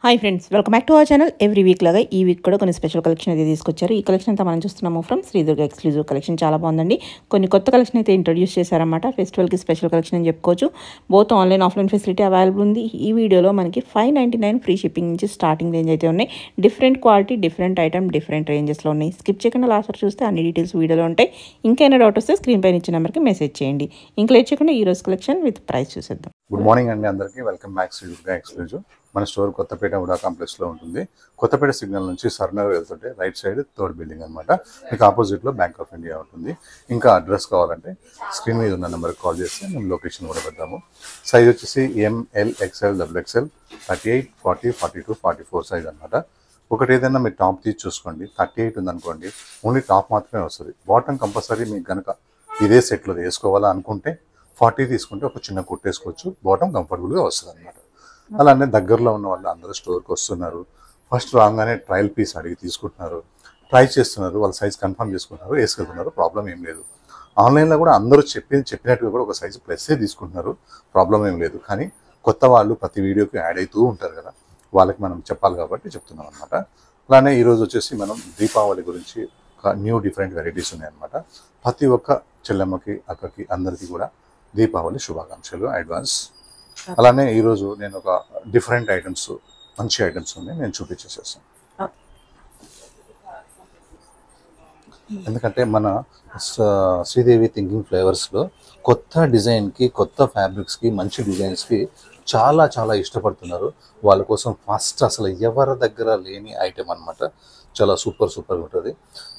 Hi friends, welcome back to our channel. Every week లాగా ఈ week కూడా కొన్ని స్పెషల్ కలెక్షన్ అయితే తీసుకొచ్చారు. ఈ కలెక్షన్ అంతా మనం చూస్తున్నాము ఫ్రమ్ శ్రీదుర్గ ఎక్స్క్లూజివ్ కలెక్షన్. చాలా బాగుందండి. కొన్ని కొత్త కలెక్షన్ అయితే ఇంట్రొడ్యూస్ చేశారన్నమాట. ఫెస్టివల్కి స్పెషల్ కలెక్షన్ అని చెప్పుకోవచ్చు. Both online offline facility available ఉంది. ఈ వీడియోలో మనకి 599 ఫ్రీ షిప్పింగ్ నుంచి స్టార్టింగ్ రేంజ్ అయితే ఉన్నాయి. Different quality, different item, different రేంజెస్లో ఉన్నాయి. స్కిప్ చేయకుండా లాస్ట్ వరకు చూస్తే అన్ని డీటెయిల్స్ వీడియోలో ఉంటాయి. ఇంకైనా డౌట్ వస్తే స్క్రీన్ పైన ఇచ్చిన నెంబర్కి మెసేజ్ చేయండి. ఇంకా లేట్ చేయకుండా ఈ రోజు కలెక్షన్ విత్ ప్రైస్ చూసేద్దాం. గుడ్ మార్నింగ్ అండి అందరికీ. Welcome back Sri Durga exclusive. మన స్టోర్ కొత్తపేట ఉడా కాంప్లెక్స్లో ఉంటుంది. కొత్తపేట సిగ్నల్ నుంచి సర్నగర్ వెళ్తుంటే రైట్ సైడ్ థర్డ్ బిల్డింగ్ అనమాట. మీకు ఆపోజిట్లో బ్యాంక్ ఆఫ్ ఇండియా ఉంటుంది. ఇంకా అడ్రస్ కావాలంటే స్క్రీన్ మీద ఉన్న నెంబర్కి కాల్ చేస్తే మేము లొకేషన్ కూడా పెడతాము. సైజ్ వచ్చేసి ML XL XXL 38 40 42 44 సైజ్ అనమాట. ఒకటి ఏదైనా మీరు టాప్ తీసి చూసుకోండి. 38 ఉందనుకోండి, ఓన్లీ టాప్ మాత్రమే వస్తుంది. బాటమ్ కంపల్సరీ మీకు కనుక ఇదే సెట్లో వేసుకోవాలా అనుకుంటే 40 తీసుకుంటే ఒక చిన్న కుట్టేసుకోవచ్చు. బాటమ్ కంఫర్టబుల్గా వస్తుంది అనమాట. అలానే దగ్గరలో ఉన్న వాళ్ళు అందరూ స్టోర్కి వస్తున్నారు. ఫస్ట్ రాగానే ట్రయల్ పీస్ అడిగి తీసుకుంటున్నారు, ట్రై చేస్తున్నారు, వాళ్ళ సైజ్ కన్ఫర్మ్ చేసుకుంటున్నారు, వేసుకెళ్తున్నారు. ప్రాబ్లం ఏం లేదు. ఆన్లైన్లో కూడా అందరూ చెప్పినట్టుగా కూడా ఒక సైజు ప్లస్సే తీసుకుంటున్నారు. ప్రాబ్లం ఏం లేదు. కానీ కొత్త వాళ్ళు ప్రతి వీడియోకి యాడ్ అవుతూ ఉంటారు కదా, వాళ్ళకి మనం చెప్పాలి కాబట్టి చెప్తున్నాం అనమాట. అలానే ఈరోజు వచ్చేసి మనం దీపావళి గురించి న్యూ డిఫరెంట్ వెరైటీస్ ఉన్నాయన్నమాట. ప్రతి ఒక్క చెల్లెమ్మకి, అక్కకి, అందరికీ కూడా దీపావళి శుభాకాంక్షలు అడ్వాన్స్. అలానే ఈరోజు నేను ఒక డిఫరెంట్ ఐటమ్స్, మంచి ఐటమ్స్ ఉన్నాయి, నేను చూపించేసేస్తాను. ఎందుకంటే మన శ్రీదేవి థింకింగ్ ఫ్లేవర్స్లో కొత్త డిజైన్కి, కొత్త ఫ్యాబ్రిక్స్కి, మంచి డిజైన్స్కి చాలా చాలా ఇష్టపడుతున్నారు. వాళ్ళ కోసం ఫస్ట్ అసలు ఎవరి దగ్గర లేని ఐటెం అనమాట. చాలా సూపర్గా ఉంటుంది.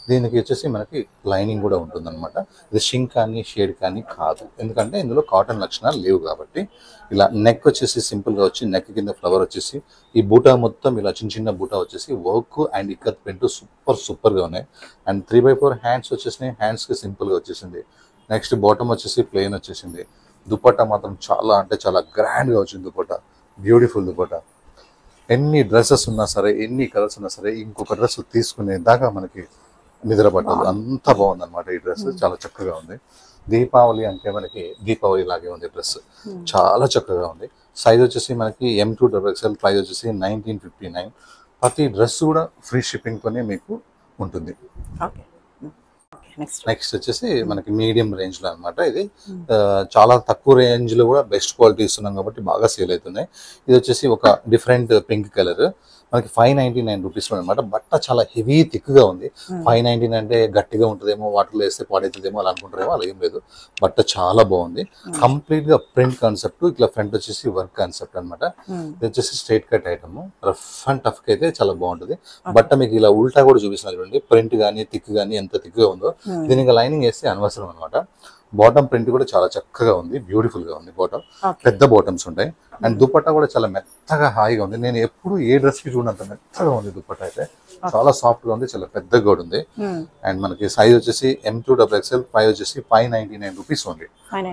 దీనికి వచ్చేసి మనకి లైనింగ్ కూడా ఉంటుందన్నమాట. ఇది షింక్ కానీ షేడ్ కానీ కాదు, ఎందుకంటే ఇందులో కాటన్ లక్షణాలు లేవు కాబట్టి. ఇలా నెక్ వచ్చేసి సింపుల్గా వచ్చి, నెక్ కింద ఫ్లవర్ వచ్చేసి, ఈ బూటా మొత్తం ఇలా చిన్న చిన్న బూటా వచ్చేసి వర్క్ అండ్ ఇక్కత్ ప్రింట్ సూపర్గా ఉన్నాయి. అండ్ 3/4 హ్యాండ్స్ వచ్చేసినాయి. హ్యాండ్స్కి సింపుల్గా వచ్చేసింది. నెక్స్ట్ బాటమ్ వచ్చేసి ప్లెయిన్ వచ్చేసింది. దుపట్టా మాత్రం చాలా అంటే చాలా గ్రాండ్గా వచ్చింది. దుపట్టా బ్యూటిఫుల్ దుపట్టా. ఎన్ని డ్రెస్సెస్ ఉన్నా సరే, ఎన్ని కలర్స్ ఉన్నా సరే, ఇంకొక డ్రెస్ తీసుకునే దాకా మనకి నిద్ర పట్టదు. అంత బాగుందన్నమాట ఈ డ్రెస్. చాలా చక్కగా ఉంది. దీపావళి అంటే మనకి దీపావళి లాగే ఉంది డ్రెస్. చాలా చక్కగా ఉంది. సైజ్ వచ్చేసి మనకి M2 XXL, ప్రైస్ వచ్చేసి 1959. ప్రతి డ్రెస్ కూడా ఫ్రీ షిప్పింగ్తోనే మీకు ఉంటుంది. నెక్స్ట్ వచ్చేసి మనకి మీడియం రేంజ్లో అనమాట. ఇది చాలా తక్కువ రేంజ్లో కూడా బెస్ట్ క్వాలిటీ ఇస్తున్నాం కాబట్టి బాగా సేల్ అవుతున్నాయి. ఇది వచ్చేసి ఒక డిఫరెంట్ పింక్ కలర్. మనకి 599 రూపీస్లో అనమాట. బట్ట చాలా హెవీ థిక్గా ఉంది. 599 అంటే గట్టిగా ఉంటుందేమో, వాటర్లో వేస్తే పాడవుతుందేమో అలా అనుకుంటారేమో, అలా ఏం లేదు. బట్ట చాలా బాగుంది. కంప్లీట్గా ప్రింట్ కాన్సెప్ట్. ఇట్లా ఫ్రంట్ వచ్చేసి వర్క్ కాన్సెప్ట్ అనమాట. ఇది వచ్చేసి straight cut item. Rough and టఫ్కి అయితే చాలా బాగుంటుంది. బట్ట మీకు ఇలా ఉల్టా కూడా చూపిస్తున్నారు చూడండి. ప్రింట్ కానీ థిక్ కానీ ఎంత థిక్గా ఉందో. దీనికి లైనింగ్ వేస్తే అనవసరం అనమాట. బాటమ్ ప్రింట్ కూడా చాలా చక్కగా ఉంది, బ్యూటిఫుల్ గా ఉంది. బాటమ్ పెద్ద బాటమ్స్ ఉంటాయి. అండ్ దుపట్టా కూడా చాలా మెత్తగా హాయిగా ఉంది. నేను ఎప్పుడు ఏ డ్రెస్ కి చూడంత మెత్తగా ఉంది దుపట్టా. అయితే చాలా సాఫ్ట్ గా ఉంది, చాలా పెద్దగా కూడా ఉంది. అండ్ మనకి సైజ్ వచ్చేసి M2 XXL, ప్రైస్ వచ్చేసి 599 రూపీస్ ఉంది.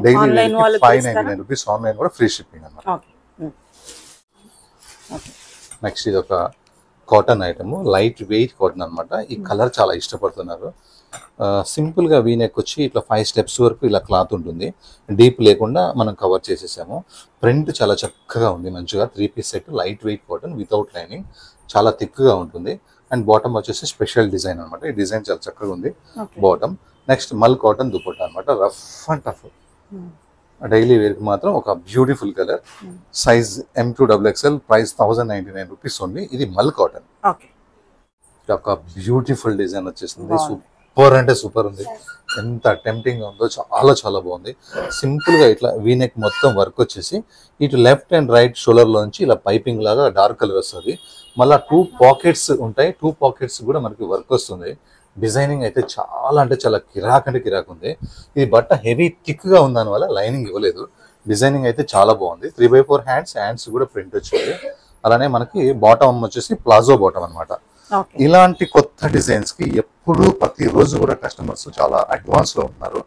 Daily 599 rupees. ఆన్లైన్ కూడా ఫ్రీ షిప్పింగ్ అన్నమాట. నెక్స్ట్ ఇది ఒక cotton item, light weight cotton అనమాట. ఈ కలర్ చాలా ఇష్టపడుతున్నారు. సింపుల్గా వీనెక్ వచ్చి ఇట్లా 5 స్టెప్స్ వరకు ఇలా క్లాత్ ఉంటుంది. డీప్ లేకుండా మనం కవర్ చేసేసాము. ప్రింట్ చాలా చక్కగా ఉంది, మంచిగా 3 piece set. Light weight cotton without lining, చాలా థిక్గా ఉంటుంది. అండ్ బాటమ్ వచ్చేసి స్పెషల్ డిజైన్ అనమాట. ఈ డిజైన్ చాలా చక్కగా ఉంది bottom. Next mul cotton dupatta అనమాట. రఫ్ అండ్ టఫ్ డైలీ వేర్కి మాత్రం ఒక beautiful colour. Size M2 XXL, price 1099 rupees ఉంది. ఇది మల్ కాటన్. ఒక బ్యూటిఫుల్ డిజైన్ వచ్చేసింది. సూపర్ అంటే సూపర్ ఉంది. ఎంత టెంప్టింగ్ ఉందో, చాలా చాలా బాగుంది. సింపుల్గా ఇట్లా వీనెక్ మొత్తం వర్క్ వచ్చేసి ఇటు లెఫ్ట్ అండ్ రైట్ షోల్డర్లోంచి ఇలా పైపింగ్ లాగా డార్క్ కలర్ వస్తుంది. మళ్ళీ 2 పాకెట్స్ ఉంటాయి. 2 పాకెట్స్ కూడా మనకి వర్క్ వస్తుంది. డిజైనింగ్ అయితే చాలా అంటే చాలా కిరాక్ అంటే కిరాక్ ఉంది. ఇది బట్ట హెవీ థిక్గా ఉంది, దానివల్ల లైనింగ్ ఇవ్వలేదు. డిజైనింగ్ అయితే చాలా బాగుంది. 3/4 హ్యాండ్స్ కూడా ప్రింట్ వచ్చింది. అలానే మనకి బాటమ్ వచ్చేసి ప్లాజో బాటమ్ అనమాట. ఇలాంటి కొత్త డిజైన్స్ కి ఎప్పుడు ప్రతి రోజు కూడా కస్టమర్స్ చాలా అడ్వాన్స్ లో ఉన్నారు.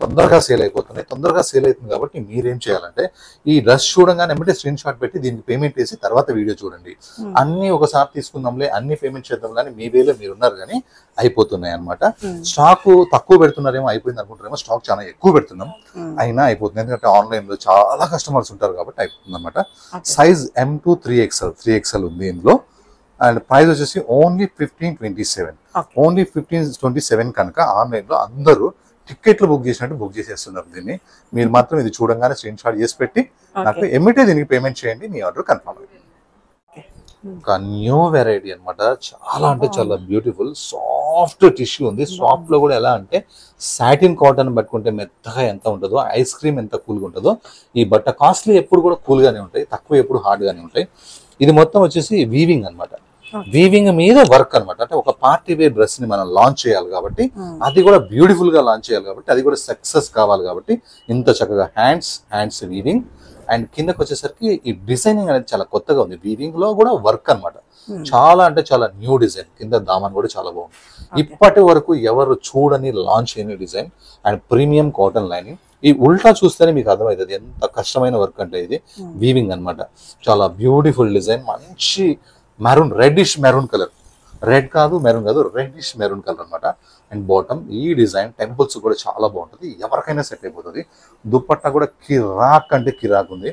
తొందరగా సేల్ అయిపోతున్నాయి. తొందరగా సేల్ అవుతుంది కాబట్టి మీరేం చేయాలంటే ఈ డ్రెస్ చూడగానే వెంటనే స్క్రీన్ షాట్ పెట్టి దీనికి పేమెంట్ చేసి తర్వాత వీడియో చూడండి. అన్ని ఒకసారి తీసుకుందాంలే, అన్ని పేమెంట్ చేద్దాం కానీ మీ వేలో మీరు ఉన్నారు కానీ అయిపోతున్నాయి అనమాట. స్టాక్ తక్కువ పెడుతున్నారేమో, అయిపోయింది అనుకుంటారేమో, స్టాక్ చాలా ఎక్కువ పెడుతున్నాం అయినా అయిపోతుంది. ఎందుకంటే ఆన్లైన్ లో చాలా కస్టమర్స్ ఉంటారు కాబట్టి అయిపోతుంది అనమాట. సైజ్ M2 3XL ఉంది ఇందులో. అండ్ ప్రైస్ వచ్చేసి ఓన్లీ 1527. ఓన్లీ 1527 కనుక ఆన్లైన్ లో అందరూ టికెట్లు బుక్ చేసినట్టు బుక్ చేసేస్తున్నారు దీన్ని. మీరు మాత్రం ఇది చూడంగానే స్క్రీన్ షాట్ చేసి పెట్టి నాకు ఎమ్మిటే దీనికి పేమెంట్ చేయండి, మీ ఆర్డర్ కన్ఫర్మ్ అయింది. ఒక న్యూ వెరైటీ అనమాట. చాలా అంటే చాలా బ్యూటిఫుల్ సాఫ్ట్ టిష్యూ ఉంది. సాఫ్ట్ లో కూడా ఎలా అంటే సాటిన్ కాటన్ పట్టుకుంటే మెత్తగా ఎంత ఉంటుందో, ఐస్ క్రీమ్ ఎంత కూల్గా ఉంటుందో ఈ బట్ట. కాస్ట్లీ ఎప్పుడు కూడా కూల్ గానే ఉంటాయి, తక్కువ ఎప్పుడు హార్డ్ గానే ఉంటాయి. ఇది మొత్తం వచ్చేసి వీవింగ్ అనమాట. వీవింగ్ మీద వర్క్ అనమాట. అంటే ఒక పార్టీ వేర్ డ్రెస్ ని మనం లాంచ్ చేయాలి కాబట్టి, అది కూడా బ్యూటిఫుల్ గా లాంచ్ చేయాలి కాబట్టి, అది కూడా సక్సెస్ కావాలి కాబట్టి ఇంత చక్కగా హ్యాండ్స్ వీవింగ్. అండ్ కిందకి వచ్చేసరికి ఈ డిజైనింగ్ అనేది చాలా కొత్తగా ఉంది. వీవింగ్ లో కూడా వర్క్ అనమాట. చాలా అంటే చాలా న్యూ డిజైన్. కింద దామన్ కూడా చాలా బాగుంది. ఇప్పటి వరకు ఎవరు చూడని లాంచ్ అయిన design. And premium cotton lining. ఈ ఉల్టా చూస్తేనే మీకు అర్థమవుతుంది ఎంత కష్టమైన వర్క్ అంటే. ఇది వీవింగ్ అనమాట. చాలా బ్యూటిఫుల్ డిజైన్. మంచి maroon, reddish maroon colour. Red కాదు, మెరూన్ కాదు, రెడ్డిష్ మెరూన్ కలర్ అనమాట. అండ్ బాటమ్ ఈ డిజైన్ టెంపుల్స్ కూడా చాలా బాగుంటుంది. ఎవరికైనా సెట్ అయిపోతుంది. దుప్పట్టా కూడా కిరాక్ అంటే కిరాక్ ఉంది.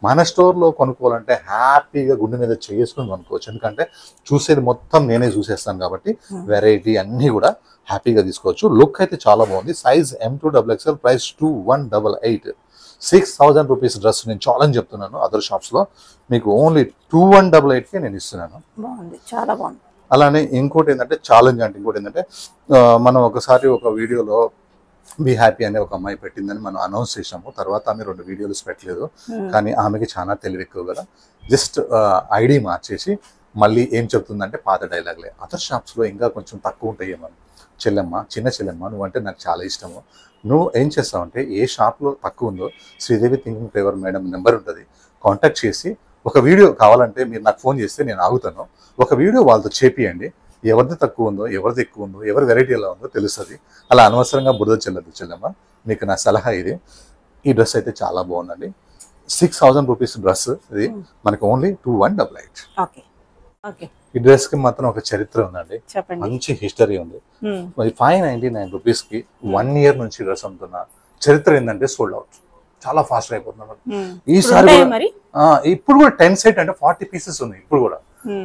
మన స్టోర్లో కొనుక్కోవాలంటే హ్యాపీగా గుండె మీద చేసుకుని కొనుక్కోవచ్చు. ఎందుకంటే చూసేది మొత్తం నేనే చూసేస్తాను కాబట్టి వెరైటీ అన్నీ కూడా హ్యాపీగా తీసుకోవచ్చు. లుక్ అయితే చాలా బాగుంది. Size M2XXL, price 2188. 6000 rupees dress నేను ఛాలెంజ్ చెప్తున్నాను. అదర్ షాప్స్ లో మీకు ఓన్లీ 2188కే నేను ఇస్తున్నాను. చాలా బాగుంది. అలానే ఇంకోటి ఏంటంటే ఛాలెంజ్ అంటే ఇంకోటి ఏంటంటే మనం ఒకసారి ఒక వీడియోలో బీ హ్యాపీ అనే ఒక అమ్మాయి పెట్టిందని మనం అనౌన్స్ చేసాము. తర్వాత ఆమె 2 వీడియోలు పెట్టలేదు. కానీ ఆమెకి చాలా తెలివి ఎక్కువ కదా. జస్ట్ ఐడి మార్చేసి మళ్ళీ ఏం చెప్తుందంటే పాత డైలాగ్లే. అదర్ షాప్స్ లో ఇంకా కొంచెం తక్కువ ఉంటాయేమో. చెల్లెమ్మ, చిన్న చెల్లెమ్మ, నువ్వంటే నాకు చాలా ఇష్టము. నువ్వు ఏం చేస్తావంటే ఏ షాప్లో తక్కువ ఉందో Sridevi thinking flavour madam number ఉంటుంది, కాంటాక్ట్ చేసి ఒక వీడియో కావాలంటే మీరు నాకు ఫోన్ చేస్తే నేను ఆగుతాను. ఒక వీడియో వాళ్ళతో చేపియండి. ఎవరిది తక్కువ ఉందో, ఎవరిది ఎక్కువ ఉందో, ఎవరి వెరైటీ ఎలా ఉందో తెలుస్తుంది. అలా అనవసరంగా బురద చెల్లదు చెల్లెమ్మ. మీకు నా సలహా ఇది. ఈ డ్రెస్ అయితే చాలా బాగుందండి. 6000 రూపీస్ డ్రెస్. ఇది మనకి ఓన్లీ 2188. ఈ డ్రెస్ కి మాత్రం ఒక చరిత్ర ఉందండి. మంచి హిస్టరీ ఉంది. 599 రూపీస్ కి 1 ఇయర్ నుంచి డ్రెస్ అమ్ముతున్నా. చరిత్ర ఏంటంటే సోల్డ్ అవుట్. చాలా ఫాస్ట్ అయిపోతున్నారు. ఈసారి ఇప్పుడు కూడా 10 సెట్ అంటే 40 పీసెస్ ఉన్నాయి ఇప్పుడు కూడా.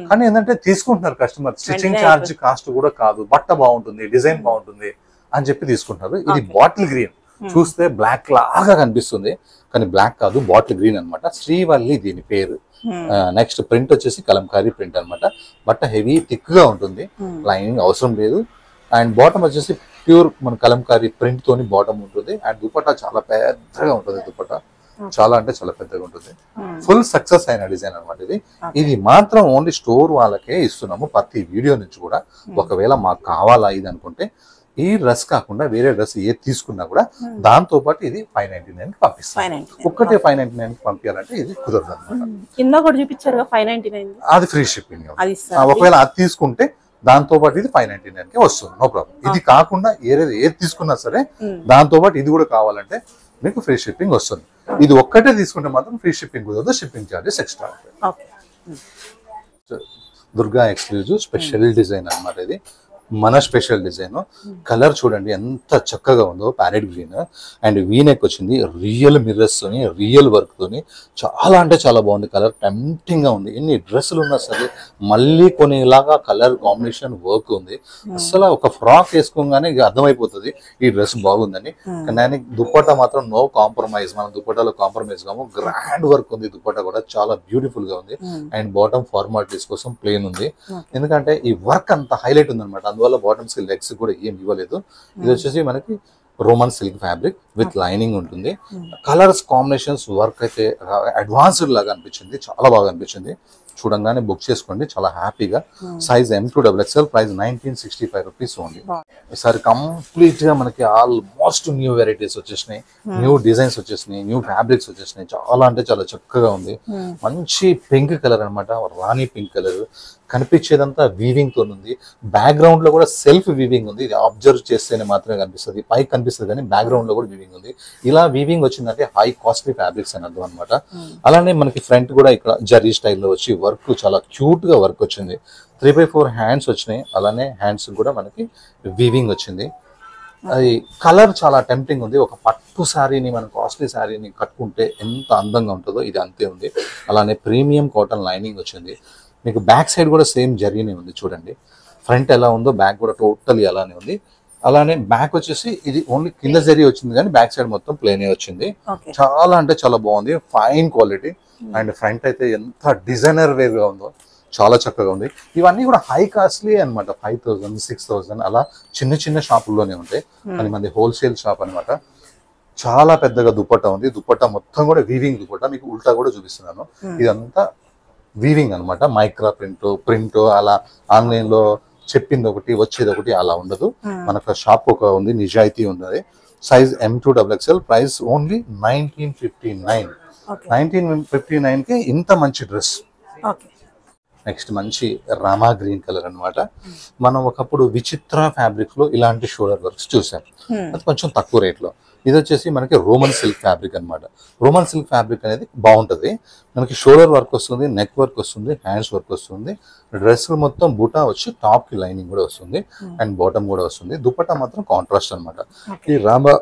కానీ ఏంటంటే తీసుకుంటున్నారు కస్టమర్. స్టిచ్చింగ్ ఛార్జ్ కాస్ట్ కూడా కాదు, బట్ట బాగుంటుంది, డిజైన్ బాగుంటుంది అని చెప్పి తీసుకుంటారు. ఇది బాటిల్ గ్రీన్. చూస్తే బ్లాక్ లాగా కనిపిస్తుంది కానీ బ్లాక్ కాదు, బాటిల్ గ్రీన్ అనమాట. శ్రీవల్లి దీని పేరు. నెక్స్ట్ ప్రింట్ వచ్చేసి కలంకారీ ప్రింట్ అనమాట. బట్ట హెవీ థిక్ గా ఉంటుంది, లైనింగ్ అవసరం లేదు. అండ్ బాటమ్ వచ్చేసి ప్యూర్ మన కలంకారీ ప్రింట్ తోని బాటమ్ ఉంటుంది. అండ్ దుపట్టా చాలా పెద్దగా ఉంటుంది. దుపట్టా చాలా అంటే చాలా పెద్దగా ఉంటుంది. ఫుల్ సక్సెస్ అయిన డిజైన్ అనమాట ఇది. ఇది మాత్రం ఓన్లీ స్టోర్ వాళ్ళకే ఇస్తున్నాము ప్రతి వీడియో నుంచి కూడా. ఒకవేళ మాకు కావాలా ఇది అనుకుంటే ఈ డ్రెస్ కాకుండా వేరే డ్రెస్ ఏది తీసుకున్నా కూడా దాంతో పాటు ఇది 599 కి పంపిస్తాం. ఒక్కటే 599 కి పంపించాలంటే ఇది కుదరదు అనమాట. అది ఫ్రీ షిప్పింగ్. ఒకవేళ అది తీసుకుంటే దాంతో పాటు ఇది 599 కి వస్తుంది, నో ప్రాబ్లం. ఇది కాకుండా ఏది తీసుకున్నా సరే దాంతో పాటు ఇది కూడా కావాలంటే మీకు ఫ్రీ షిప్పింగ్ వస్తుంది. ఇది ఒక్కటే తీసుకుంటే మాత్రం ఫ్రీ షిప్పింగ్ కుదరదు, shipping charges extra. Durga exclusive special design అన్నమాట. ఇది మన స్పెషల్ డిజైన్. కలర్ చూడండి ఎంత చక్కగా ఉందో, ప్యారెట్ గ్రీన్. అండ్ వీనెక్ వచ్చింది రియల్ మిర్రర్స్ తోని, రియల్ వర్క్ తోని. చాలా అంటే చాలా బాగుంది. కలర్ టెంప్టింగ్ గా ఉంది. ఎన్ని డ్రెస్సులు ఉన్నా సరే మళ్ళీ కొనేలాగా కలర్ కాంబినేషన్ వర్క్ ఉంది. అసలు ఒక ఫ్రాక్ వేసుకోగానే అర్థమైపోతుంది ఈ డ్రెస్ బాగుందని. కానీ దుప్పట్టా మాత్రం నో కాంప్రమైజ్. మనం దుప్పటాలో కాంప్రమైజ్ కాము. గ్రాండ్ వర్క్ ఉంది. దుప్పట్టా కూడా చాలా బ్యూటిఫుల్ గా ఉంది. అండ్ బాటమ్ ఫార్మాలిటీస్ కోసం ప్లేన్ ఉంది. ఎందుకంటే ఈ వర్క్ అంత హైలైట్ ఉంది అనమాట. అందువల్ల బాటమ్స్ కి లెగ్స్ కూడా ఏం ఇవ్వలేదు. ఇది వచ్చేసి మనకి Roman silk fabric with lining ఉంటుంది. కలర్స్ కాంబినేషన్స్ వర్క్ అయితే అడ్వాన్స్డ్ లాగా అనిపించింది, చాలా బాగా అనిపించింది. చూడంగానే బుక్ చేసుకోండి చాలా హ్యాపీగా. Size M2XXL, price 1965 rupees only. ఈసారి కంప్లీట్ గా మనకి ఆల్మోస్ట్ న్యూ వెరైటీస్ వచ్చేసినాయి, న్యూ డిజైన్స్ వచ్చేసినాయి, న్యూ ఫ్యాబ్రిక్స్ వచ్చేసినాయి. చాలా అంటే చాలా చక్కగా ఉంది. మంచి పింక్ కలర్ అనమాట, రాణి పింక్ కలర్. కనిపించేదంతా వీవింగ్ తో ఉంది. బ్యాక్గ్రౌండ్ లో కూడా సెల్ఫ్ వీవింగ్ ఉంది. ఇది అబ్జర్వ్ చేస్తేనే మాత్రమే కనిపిస్తుంది, పైకి కనిపిస్తుంది కానీ బ్యాక్గ్రౌండ్ లో కూడా వీవింగ్ ఉంది. ఇలా వీవింగ్ వచ్చిందంటే హై కాస్ట్లీ ఫ్యాబ్రిక్స్ అని అర్థం అనమాట. అలానే మనకి ఫ్రంట్ కూడా ఇక్కడ జరీ స్టైల్లో వచ్చి వర్క్ చాలా క్యూట్ గా వర్క్ వచ్చింది. 3/4 హ్యాండ్స్ వచ్చినాయి. అలానే హ్యాండ్స్ కూడా మనకి వీవింగ్ వచ్చింది. అది కలర్ చాలా టెంప్టింగ్ ఉంది. ఒక పట్టు శారీని, మన కాస్ట్లీ శారీని కట్టుకుంటే ఎంత అందంగా ఉంటుందో ఇది అంతే ఉంది. అలానే ప్రీమియం కాటన్ లైనింగ్ వచ్చింది. మీకు బ్యాక్ సైడ్ కూడా సేమ్ జరీనే ఉంది చూడండి. ఫ్రంట్ ఎలా ఉందో బ్యాక్ కూడా టోటలీ అలానే ఉంది. అలానే బ్యాక్ వచ్చేసి ఇది ఓన్లీ కింద జరీ వచ్చింది కానీ బ్యాక్ సైడ్ మొత్తం ప్లేనే వచ్చింది. చాలా అంటే చాలా బాగుంది, ఫైన్ క్వాలిటీ. అండ్ ఫ్రంట్ అయితే ఎంత డిజైనర్ వేర్ గా ఉందో, చాలా చక్కగా ఉంది. ఇవన్నీ కూడా హై కాస్ట్లీ అనమాట. 5,000, 6,000 అలా చిన్న చిన్న షాపుల్లోనే ఉంటాయి. అది మంది హోల్సేల్ షాప్ అనమాట. చాలా పెద్దగా దుపట్టా ఉంది. దుపట్టా మొత్తం కూడా వీవింగ్ దుపట్టా. మీకు ఉల్టా కూడా చూపిస్తున్నాను. ఇదంతా వీవింగ్ అనమాట. మైక్రా ప్రింట్ అలా ఆన్లైన్ లో చెప్పింది ఒకటి వచ్చేది ఒకటి అలా ఉండదు. మనకు షాప్ ఒక ఉంది, నిజాయితీ ఉన్నది. Size M2XXL, price only 1959. 1959 కి ఇంత మంచి డ్రెస్. నెక్స్ట్ మంచి రామా గ్రీన్ కలర్ అన్నమాట. మనం ఒకప్పుడు విచిత్ర ఫ్యాబ్రిక్ లో ఇలాంటి షోల్డర్ వర్క్స్ చూసాం, అది కొంచెం తక్కువ రేట్ లో. ఇది వచ్చేసి మనకి రోమన్ సిల్క్ ఫ్యాబ్రిక్ అన్నమాట. రోమన్ సిల్క్ ఫ్యాబ్రిక్ అనేది బాగుంటది. మనకి షోల్డర్ వర్క్ వస్తుంది, నెక్ వర్క్ వస్తుంది, హ్యాండ్స్ వర్క్ వస్తుంది. డ్రెస్ మొత్తం బూటా వచ్చి టాప్ కి లైనింగ్ కూడా వస్తుంది అండ్ బాటమ్ కూడా వస్తుంది. దుపట్టా మాత్రం కాంట్రాస్ట్ అన్నమాట. ఈ రామా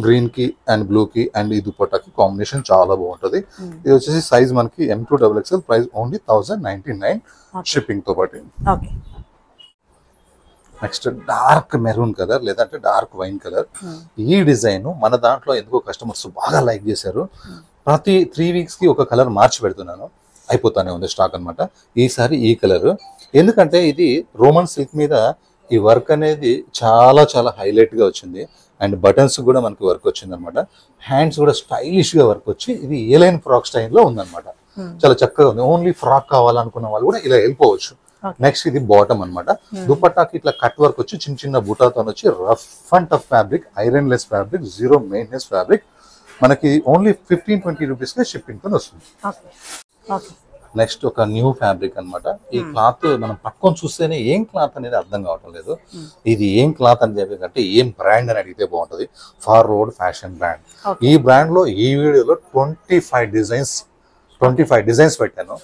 గ్రీన్ కి అండ్ బ్లూ కి అండ్ ఈ దుపట్టాకి కాంబినేషన్ చాలా బాగుంటది. ఇది వచ్చేసి సైజ్ మనకి M2XXL, ప్రైస్ ఓన్లీ 1099 షిప్పింగ్ తో పాటు. నెక్స్ట్ డార్క్ మెరూన్ కలర్ లేదంటే డార్క్ వైన్ కలర్. ఈ డిజైన్ మన దాంట్లో ఎందుకో కస్టమర్స్ బాగా లైక్ చేశారు. ప్రతి 3 వీక్స్ కి ఒక కలర్ మార్చి పెడుతున్నాను, అయిపోతానే ఉంది స్టాక్ అనమాట. ఈసారి ఈ కలర్ ఎందుకంటే ఇది రోమన్ సిల్క్ మీద ఈ వర్క్ అనేది చాలా చాలా హైలైట్ గా వచ్చింది. అండ్ బటన్స్ కూడా మనకి వర్క్ వచ్చింది అనమాట. హ్యాండ్స్ కూడా స్టైలిష్ గా వర్క్ వచ్చి ఇది ఏ లైన్ ఫ్రాక్ స్టైల్లో ఉందన్నమాట. చాలా చక్కగా ఉంది. ఓన్లీ ఫ్రాక్ కావాలనుకున్న వాళ్ళు కూడా ఇలా వెళ్ళిపోవచ్చు. నెక్స్ట్ ఇది బాటమ్ అనమాట. దుపట్టాకి ఇట్లా కట్ వర్క్ వచ్చి చిన్న చిన్న బుటాతో వచ్చి rough and tough fabric, iron less fabric, zero maintenance fabric. మనకి ఓన్లీ 15-20 రూపీస్ కే షిప్పింగ్ తో వస్తుంది. నెక్స్ట్ ఒక న్యూ ఫ్యాబ్రిక్ అన్నమాట. ఈ క్లాత్ మనం పట్టుకొని చూస్తేనే ఏం క్లాత్ అనేది అర్థం కావటం లేదు. ఇది ఏం క్లాత్ అని చెప్పేదంటే ఏం బ్రాండ్ అని అడిగితే బాగుంటది. Forward fashion brand. ఈ బ్రాండ్ లో ఈ వీడియోలో 25 డిజైన్స్ పెట్టాను.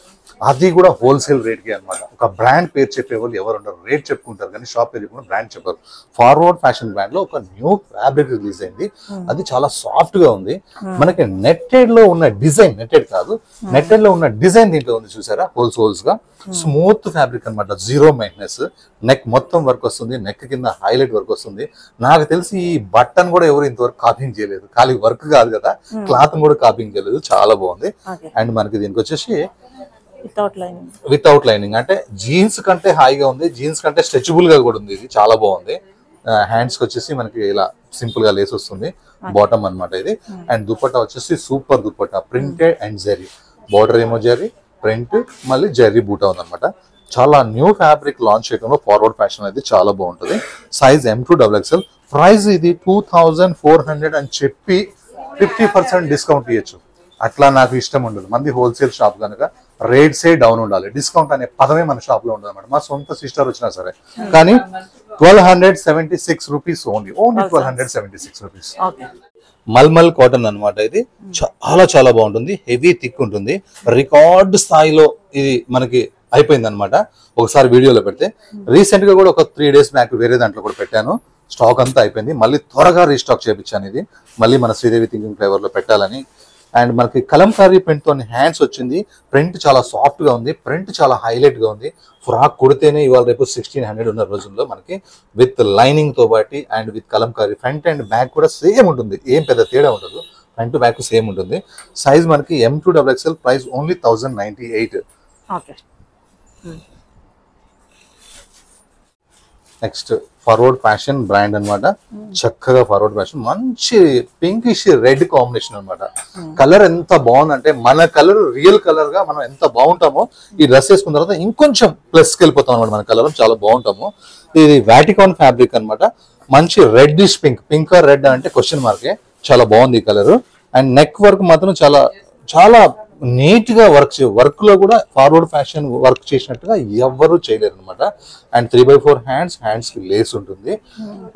అది కూడా హోల్సేల్ రేట్ కి అనమాట. ఒక బ్రాండ్ పేరు చెప్పేవాళ్ళు ఎవరు ఉండరు, రేట్ చెప్పుకుంటారు కానీ షాప్ పేరు చెప్పకుండా బ్రాండ్ చెప్పారు. ఫార్వర్డ్ ఫ్యాషన్ బ్రాండ్ లో ఒక న్యూ ఫ్యాబ్రిక్ రిలీజ్ అయింది. అది చాలా సాఫ్ట్ గా ఉంది. మనకి నెట్టెడ్ లో ఉన్న డిజైన్, నెట్టెడ్ కాదు, నెట్టెడ్ లో ఉన్న డిజైన్ దీంట్లో ఉంది చూసారా, హోల్స్ గా స్మూత్ ఫ్యాబ్రిక్ అనమాట. Zero maintenance. నెక్ మొత్తం వర్క్ వస్తుంది, నెక్ కింద హైలైట్ వర్క్ వస్తుంది. నాకు తెలిసి ఈ బటన్ కూడా ఎవరు ఇంతవరకు కాపింగ్ చేయలేదు. ఖాళీ వర్క్ కాదు కదా, క్లాత్ కూడా కాపింగ్ చేయలేదు. చాలా బాగుంది. అండ్ మనకి దీనికి వచ్చేసి వితౌట్ లైనింగ్ అంటే జీన్స్ కంటే హాయిగా ఉంది, జీన్స్ కంటే స్ట్రెచబుల్ గా కూడా ఉంది. ఇది చాలా బాగుంది. హ్యాండ్స్ కి వచ్చేసి మనకి ఇలా సింపుల్ గా లేస్ వస్తుంది. బాటమ్ అన్నమాట ఇది. అండ్ దుపట్టా వచ్చేసి super dupatta, printed and zari. Border ఏమో జరీ, ప్రింట్, మళ్ళీ జరీ బూటా ఉందన్నమాట. చాలా న్యూ ఫ్యాబ్రిక్ లాంచ్ చేయడంలో ఫార్వర్డ్ ఫ్యాషన్ అయితే చాలా బాగుంటుంది. Size M2XXL. ప్రైస్ ఇది 2400 అని చెప్పి 50% డిస్కౌంట్ ఇవ్వచ్చు. అట్లా నాకు ఇష్టం ఉండదు. మంది హోల్సేల్ షాప్ కనుక రేట్సే డౌన్ ఉండాలి. డిస్కౌంట్ అనే పదమే మన షాప్ లో ఉండదు అనమాట. మా సొంత సిస్టర్ వచ్చినా సరే. కానీ 1276 rupees only 1276 rupees. Mulmul cotton అనమాట. ఇది చాలా చాలా బాగుంటుంది. హెవీ థిక్ ఉంటుంది. రికార్డ్ స్థాయిలో ఇది మనకి అయిపోయింది అనమాట. ఒకసారి వీడియోలో పెడితే రీసెంట్ గా కూడా ఒక 3 days బ్యాక్ వేరే దాంట్లో కూడా పెట్టాను. స్టాక్ అంతా అయిపోయింది. మళ్ళీ త్వరగా రీస్టాక్ చేయించాను. ఇది మళ్ళీ మన శ్రీదేవి థింకింగ్ ఫ్లేవర్ లో పెట్టాలని. అండ్ మనకి కలంకారీ ప్రింట్ తో హ్యాండ్స్ వచ్చింది. ప్రింట్ చాలా సాఫ్ట్ గా ఉంది. ప్రింట్ చాలా హైలైట్ గా ఉంది. ఫ్రాక్ కుడితేనే ఇవాళ రేపు 1600 ఉన్న రోజుల్లో మనకి విత్ లైనింగ్ తో పాటి and with Kalamkari. Front and back కూడా సేమ్ ఉంటుంది, ఏం పెద్ద తేడా ఉండదు. ఫ్రంట్ బ్యాక్ సేమ్ ఉంటుంది. సైజ్ మనకి M2XXL. Price only 1098. Next forward fashion brand అనమాట. చక్కగా ఫార్వర్డ్ ఫ్యాషన్, మంచి పింకిష్ రెడ్ కాంబినేషన్ అనమాట. కలర్ ఎంత బాగుందంటే మన కలర్ రియల్ కలర్ గా మనం ఎంత బాగుంటామో ఈ డ్రెస్ వేసుకున్న తర్వాత ఇంకొంచెం ప్లస్ కి వెళ్ళిపోతాం అనమాట. మన కలర్ చాలా బాగుంటాము. ఇది వాటికాన్ ఫ్యాబ్రిక్ అనమాట. మంచి రెడ్డిష్ పింక్, పింక్ రెడ్ అంటే క్వశ్చన్ మార్కే. చాలా బాగుంది ఈ కలర్. అండ్ నెక్ వర్క్ మాత్రం చాలా చాలా నీట్ గా వర్క్ లో కూడా ఫార్వర్డ్ ఫ్యాషన్ వర్క్ చేసినట్టుగా ఎవ్వరూ చేయలేరు అనమాట. అండ్ 3/4 హ్యాండ్స్ కి లేస్ ఉంటుంది.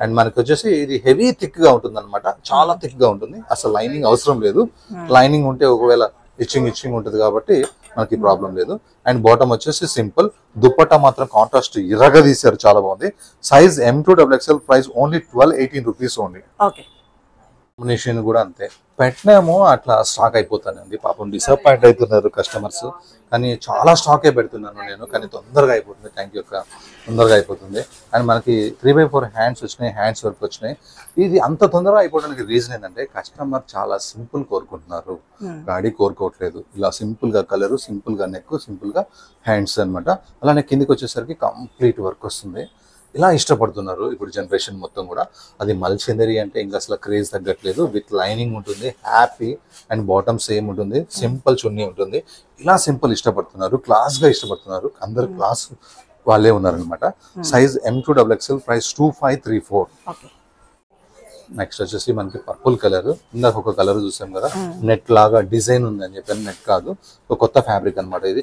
అండ్ మనకి వచ్చేసి ఇది హెవీ థిక్ గా ఉంటుంది అనమాట, చాలా థిక్ గా ఉంటుంది. అసలు లైనింగ్ అవసరం లేదు. లైనింగ్ ఉంటే ఒకవేళ ఇచ్చింగ్ ఉంటుంది కాబట్టి మనకి ప్రాబ్లం లేదు. అండ్ బాటమ్ వచ్చేసి సింపుల్. దుప్పట్టా మాత్రం కాంట్రాస్ట్ ఇరగా తీశారు, చాలా బాగుంది. Size M2XXL, price only 1218 rupees only. Combination కూడా అంతే, పెట్టినాము అట్లా స్టాక్ అయిపోతానండి. పాపం డిసప్పాయింట్ అవుతున్నారు కస్టమర్స్, కానీ చాలా స్టాకే పెడుతున్నాను నేను, కానీ తొందరగా అయిపోతుంది. థ్యాంక్ యూ అక్క, తొందరగా అయిపోతుంది. అండ్ మనకి 3/4 హ్యాండ్స్ వచ్చినాయి, హ్యాండ్స్ వర్క్ వచ్చినాయి. ఇది అంత తొందరగా అయిపోవడానికి రీజన్ ఏంటంటే కస్టమర్ చాలా సింపుల్ కోరుకుంటున్నారు, గాడి కోరుకోవట్లేదు. ఇలా సింపుల్ గా కలరు, సింపుల్ గా నెక్, సింపుల్ గా హ్యాండ్స్ అనమాట. అలానే కిందికి వచ్చేసరికి కంప్లీట్ వర్క్ వస్తుంది. ఇలా ఇష్టపడుతున్నారు ఇప్పుడు జనరేషన్ మొత్తం కూడా. అది మల్చందరి అంటే ఇంకా అసలు క్రేజ్ తగ్గట్లేదు. విత్ లైనింగ్ ఉంటుంది, హ్యాపీ. అండ్ బాటమ్ సేమ్ ఉంటుంది, సింపుల్ చున్నీ ఉంటుంది. ఇలా సింపుల్ ఇష్టపడుతున్నారు, క్లాస్ గా ఇష్టపడుతున్నారు. అందరు క్లాస్ వాళ్ళే ఉన్నారనమాట. Size M2XXL, price 2534. నెక్స్ట్ వచ్చేసి మనకి పర్పుల్ కలర్. ఇందాక ఒక కలర్ చూసాం కదా, నెట్ లాగా డిజైన్ ఉంది అని చెప్పాను, నెట్ కాదు, ఒక కొత్త ఫ్యాబ్రిక్ అనమాట. ఇది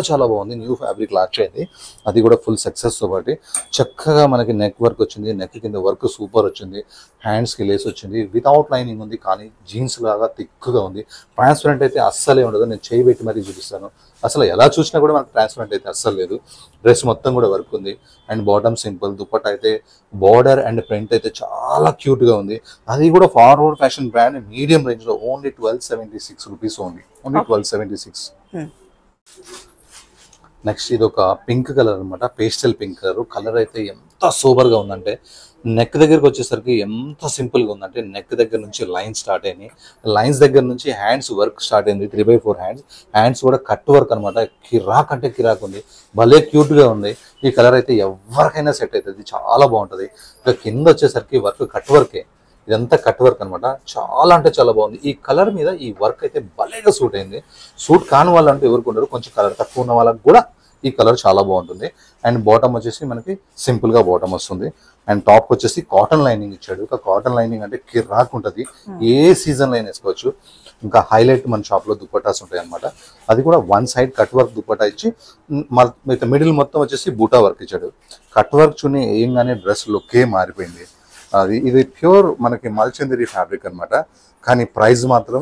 చాలా బాగుంది, న్యూ ఫ్యాబ్రిక్ లాంచ్ అయింది. అది కూడా ఫుల్ సక్సెస్ తో పాటు చక్కగా మనకి నెక్ వర్క్ వచ్చింది, నెక్ కింద వర్క్ సూపర్ వచ్చింది, హ్యాండ్స్ కి లేస్ వచ్చింది, వితౌట్ లైనింగ్ ఉంది, కానీ జీన్స్ లాగా థిక్గా ఉంది. ట్రాన్స్పరెంట్ అయితే అస్సలే ఉండదు, నేను చేయి పెట్టి మరీ చూపిస్తాను. అసలు ఎలా చూసినా కూడా మనకి ట్రాన్స్పరెంట్ అయితే అస్సలు లేదు. డ్రెస్ మొత్తం కూడా వర్క్ ఉంది. And bottom simple. దుప్పట్ట అయితే బార్డర్ అండ్ ప్రింట్ అయితే చాలా క్యూట్ గా ఉంది. అది కూడా forward fashion brand, medium range లో ఓన్లీ 1276 రూపీస్ ఓన్లీ 1276. నెక్స్ట్ ఇది ఒక పింక్ కలర్ అనమాట, పేస్టల్ పింక్ కలర్. కలర్ అయితే ఎంత సూపర్ గా ఉందంటే, నెక్ దగ్గరకు వచ్చేసరికి ఎంత సింపుల్ గా ఉందంటే, నెక్ దగ్గర నుంచి లైన్స్ స్టార్ట్ అయినాయి, లైన్స్ దగ్గర నుంచి హ్యాండ్స్ వర్క్ స్టార్ట్ అయింది. 3/4 హ్యాండ్స్ కూడా కట్ వర్క్ అనమాట. కిరాక్ అంటే కిరాక్ ఉంది, భలే క్యూట్ గా ఉంది. ఈ కలర్ అయితే ఎవరికైనా సెట్ అవుతుంది, చాలా బాగుంటది. ఇంకా కింద వచ్చేసరికి వర్క్ కట్ వర్కే, ఇదంతా కట్ వర్క్ అనమాట. చాలా అంటే చాలా బాగుంది. ఈ కలర్ మీద ఈ వర్క్ అయితే భలేగా సూట్ అయింది. సూట్ కాని వాళ్ళు అంటే ఎవరికి ఉండరు, కొంచెం కలర్ తక్కువ ఉన్న వాళ్ళకి కూడా ఈ కలర్ చాలా బాగుంటుంది. అండ్ బాటమ్ వచ్చేసి మనకి సింపుల్ గా బాటమ్ వస్తుంది. అండ్ టాప్ వచ్చేసి కాటన్ లైనింగ్ ఇచ్చాడు. ఒక కాటన్ లైనింగ్ అంటే కిరాక్ ఉంటుంది, ఏ సీజన్ లో వేసుకోవచ్చు. ఇంకా హైలైట్ మన షాప్ లో దుప్పటాస్ ఉంటాయి అనమాట. అది కూడా one side cut work dupatta ఇచ్చి, మిడిల్ మొత్తం వచ్చేసి బూటా వర్క్ ఇచ్చాడు. కట్ వర్క్ చున్నీ ఏంగానే డ్రెస్ లుక్కే మారిపోయింది. ఇది ప్యూర్ మనకి మల్చందరి ఫ్యాబ్రిక్ అనమాట, కానీ ప్రైస్ మాత్రం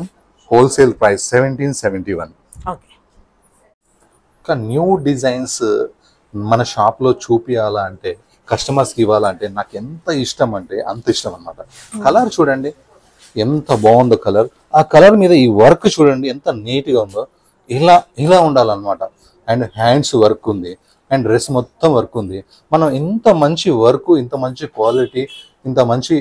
హోల్సేల్ ప్రైస్ 1771. న్యూ డిజైన్స్ మన షాప్ లో చూపియాలా అంటే, కస్టమర్స్ కి ఇవ్వాలంటే నాకు ఎంత ఇష్టం అంటే అంత ఇష్టం అనమాట. కలర్ చూడండి ఎంత బాగుందో కలర్. ఆ కలర్ మీద ఈ వర్క్ చూడండి ఎంత నీట్ గా ఉందో. ఇలా ఉండాలన్నమాట. అండ్ హ్యాండ్స్ వర్క్ ఉంది, అండ్ డ్రెస్ మొత్తం వర్క్ ఉంది. మనం ఇంత మంచి వర్క్, ఇంత మంచి క్వాలిటీ, ఇంత మంచి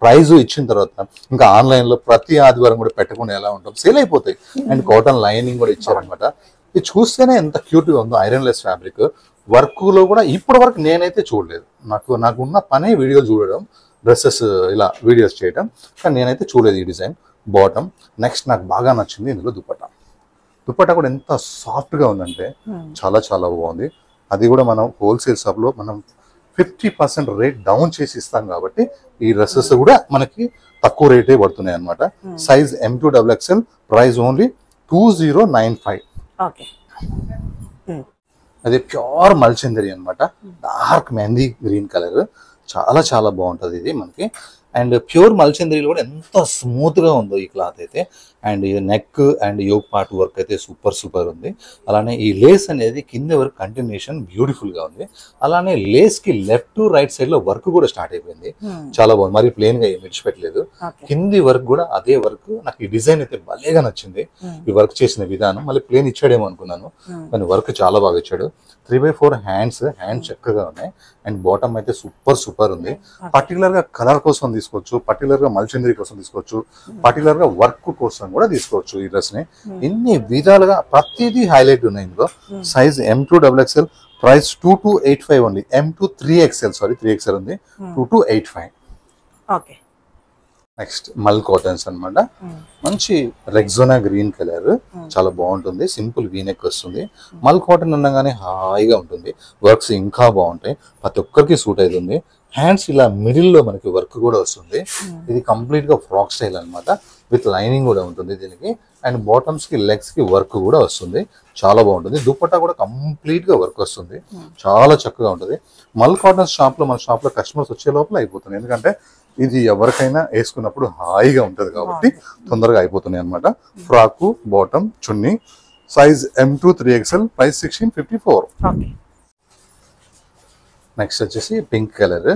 ప్రైజ్ ఇచ్చిన తర్వాత ఇంకా ఆన్లైన్ లో ప్రతి ఆదివారం కూడా పెట్టకుండా ఎలా ఉంటాం, సేల్ అయిపోతాయి. అండ్ కాటన్ లైనింగ్ కూడా ఇచ్చారనమాట. ఇది చూస్తేనే ఎంత క్యూట్ గా ఉందో. Iron less fabric. వర్క్ లో కూడా ఇప్పటి వరకు నేనైతే చూడలేదు. నాకు ఉన్న పనే వీడియోలు చూడడం, డ్రెస్సెస్ ఇలా వీడియోస్ చేయడం, కానీ నేనైతే చూడలేదు ఈ డిజైన్. బాటమ్. నెక్స్ట్ నాకు బాగా నచ్చింది ఇందులో దుప్పట్టా కూడా ఎంత సాఫ్ట్ గా ఉందంటే చాలా బాగుంది. అది కూడా మనం హోల్సేల్ షాప్ లో మనం 50% రేట్ డౌన్ చేసి ఇస్తాం కాబట్టి ఈ డ్రెస్సెస్ కూడా మనకి తక్కువ రేటే పడుతున్నాయి అనమాట. Size M2XXL, price only 2095. అది ప్యూర్ మల్చందరి అనమాట, డార్క్ మెహందీ గ్రీన్ కలర్. చాలా బాగుంటది ఇది మనకి. అండ్ ప్యూర్ మల్చందరిలో కూడా ఎంత స్మూత్ గా ఉందో ఈ క్లాత్ అయితే. అండ్ ఇది neck and yoke part work అయితే సూపర్ ఉంది. అలానే ఈ లేస్ అనేది కింద వరకు కంటిన్యూషన్ బ్యూటిఫుల్ గా ఉంది. అలానే లేస్ కి లెఫ్ట్ టు రైట్ సైడ్ లో వర్క్ కూడా స్టార్ట్ అయిపోయింది. చాలా బాగుంది, మరి ప్లేన్ గా విడిచిపెట్టలేదు. కింది వర్క్ కూడా అదే వర్క్. నాకు ఈ డిజైన్ అయితే భలేగా నచ్చింది. ఈ వర్క్ చేసిన విధానం. మళ్ళీ ప్లేన్ ఇచ్చాడేమో అనుకున్నాను, కానీ వర్క్ చాలా బాగా ఇచ్చాడు. 3/4 హ్యాండ్స్ చక్కగా ఉన్నాయి. అండ్ బాటమ్ అయితే సూపర్ ఉంది. పర్టికులర్ గా కలర్ కోసం తీసుకోవచ్చు, పర్టికులర్ గా మల్చందరి కోసం తీసుకోవచ్చు, పర్టికులర్ గా వర్క్ కోసం కూడా తీసుకోవచ్చు ఈ డ్రెస్ ని. ఇన్ని విధాలుగా ప్రతిదీ హైలైట్ ఉన్నాయి ఇందులో. Size M2XXL, price 2285 only. M2 3XL, sorry 3XL ఉంది, 2285. నెక్స్ట్ మల్ కాటన్స్ అనమాట. మంచి రెగ్జోనా గ్రీన్ కలర్, చాలా బాగుంటుంది. సింపుల్ వీనెక్ వస్తుంది. మల్ కాటన్ అనగానే హాయిగా ఉంటుంది. వర్క్స్ ఇంకా బాగుంటాయి, ప్రతి ఒక్కరికి సూట్ అవుతుంది. హ్యాండ్స్ ఇలా మిడిల్ లో మనకి వర్క్ కూడా వస్తుంది. ఇది కంప్లీట్ గా ఫ్రాక్ స్టైల్ అనమాట. విత్ లైనింగ్ కూడా ఉంటుంది దీనికి. అండ్ బాటమ్స్కి లెగ్స్కి వర్క్ కూడా వస్తుంది, చాలా బాగుంటుంది. దుపట్టా కూడా కంప్లీట్గా వర్క్ వస్తుంది, చాలా చక్కగా ఉంటుంది. మల్ కాటన్ షాప్లో, మన షాప్లో కస్టమర్స్ వచ్చే లోపల అయిపోతుంది, ఎందుకంటే ఇది ఎవరికైనా వేసుకున్నప్పుడు హాయిగా ఉంటుంది కాబట్టి తొందరగా అయిపోతున్నాయి అనమాట. Frock, bottom, chunni, size M2 3XL, price 1654. Next వచ్చేసి పింక్ కలర్.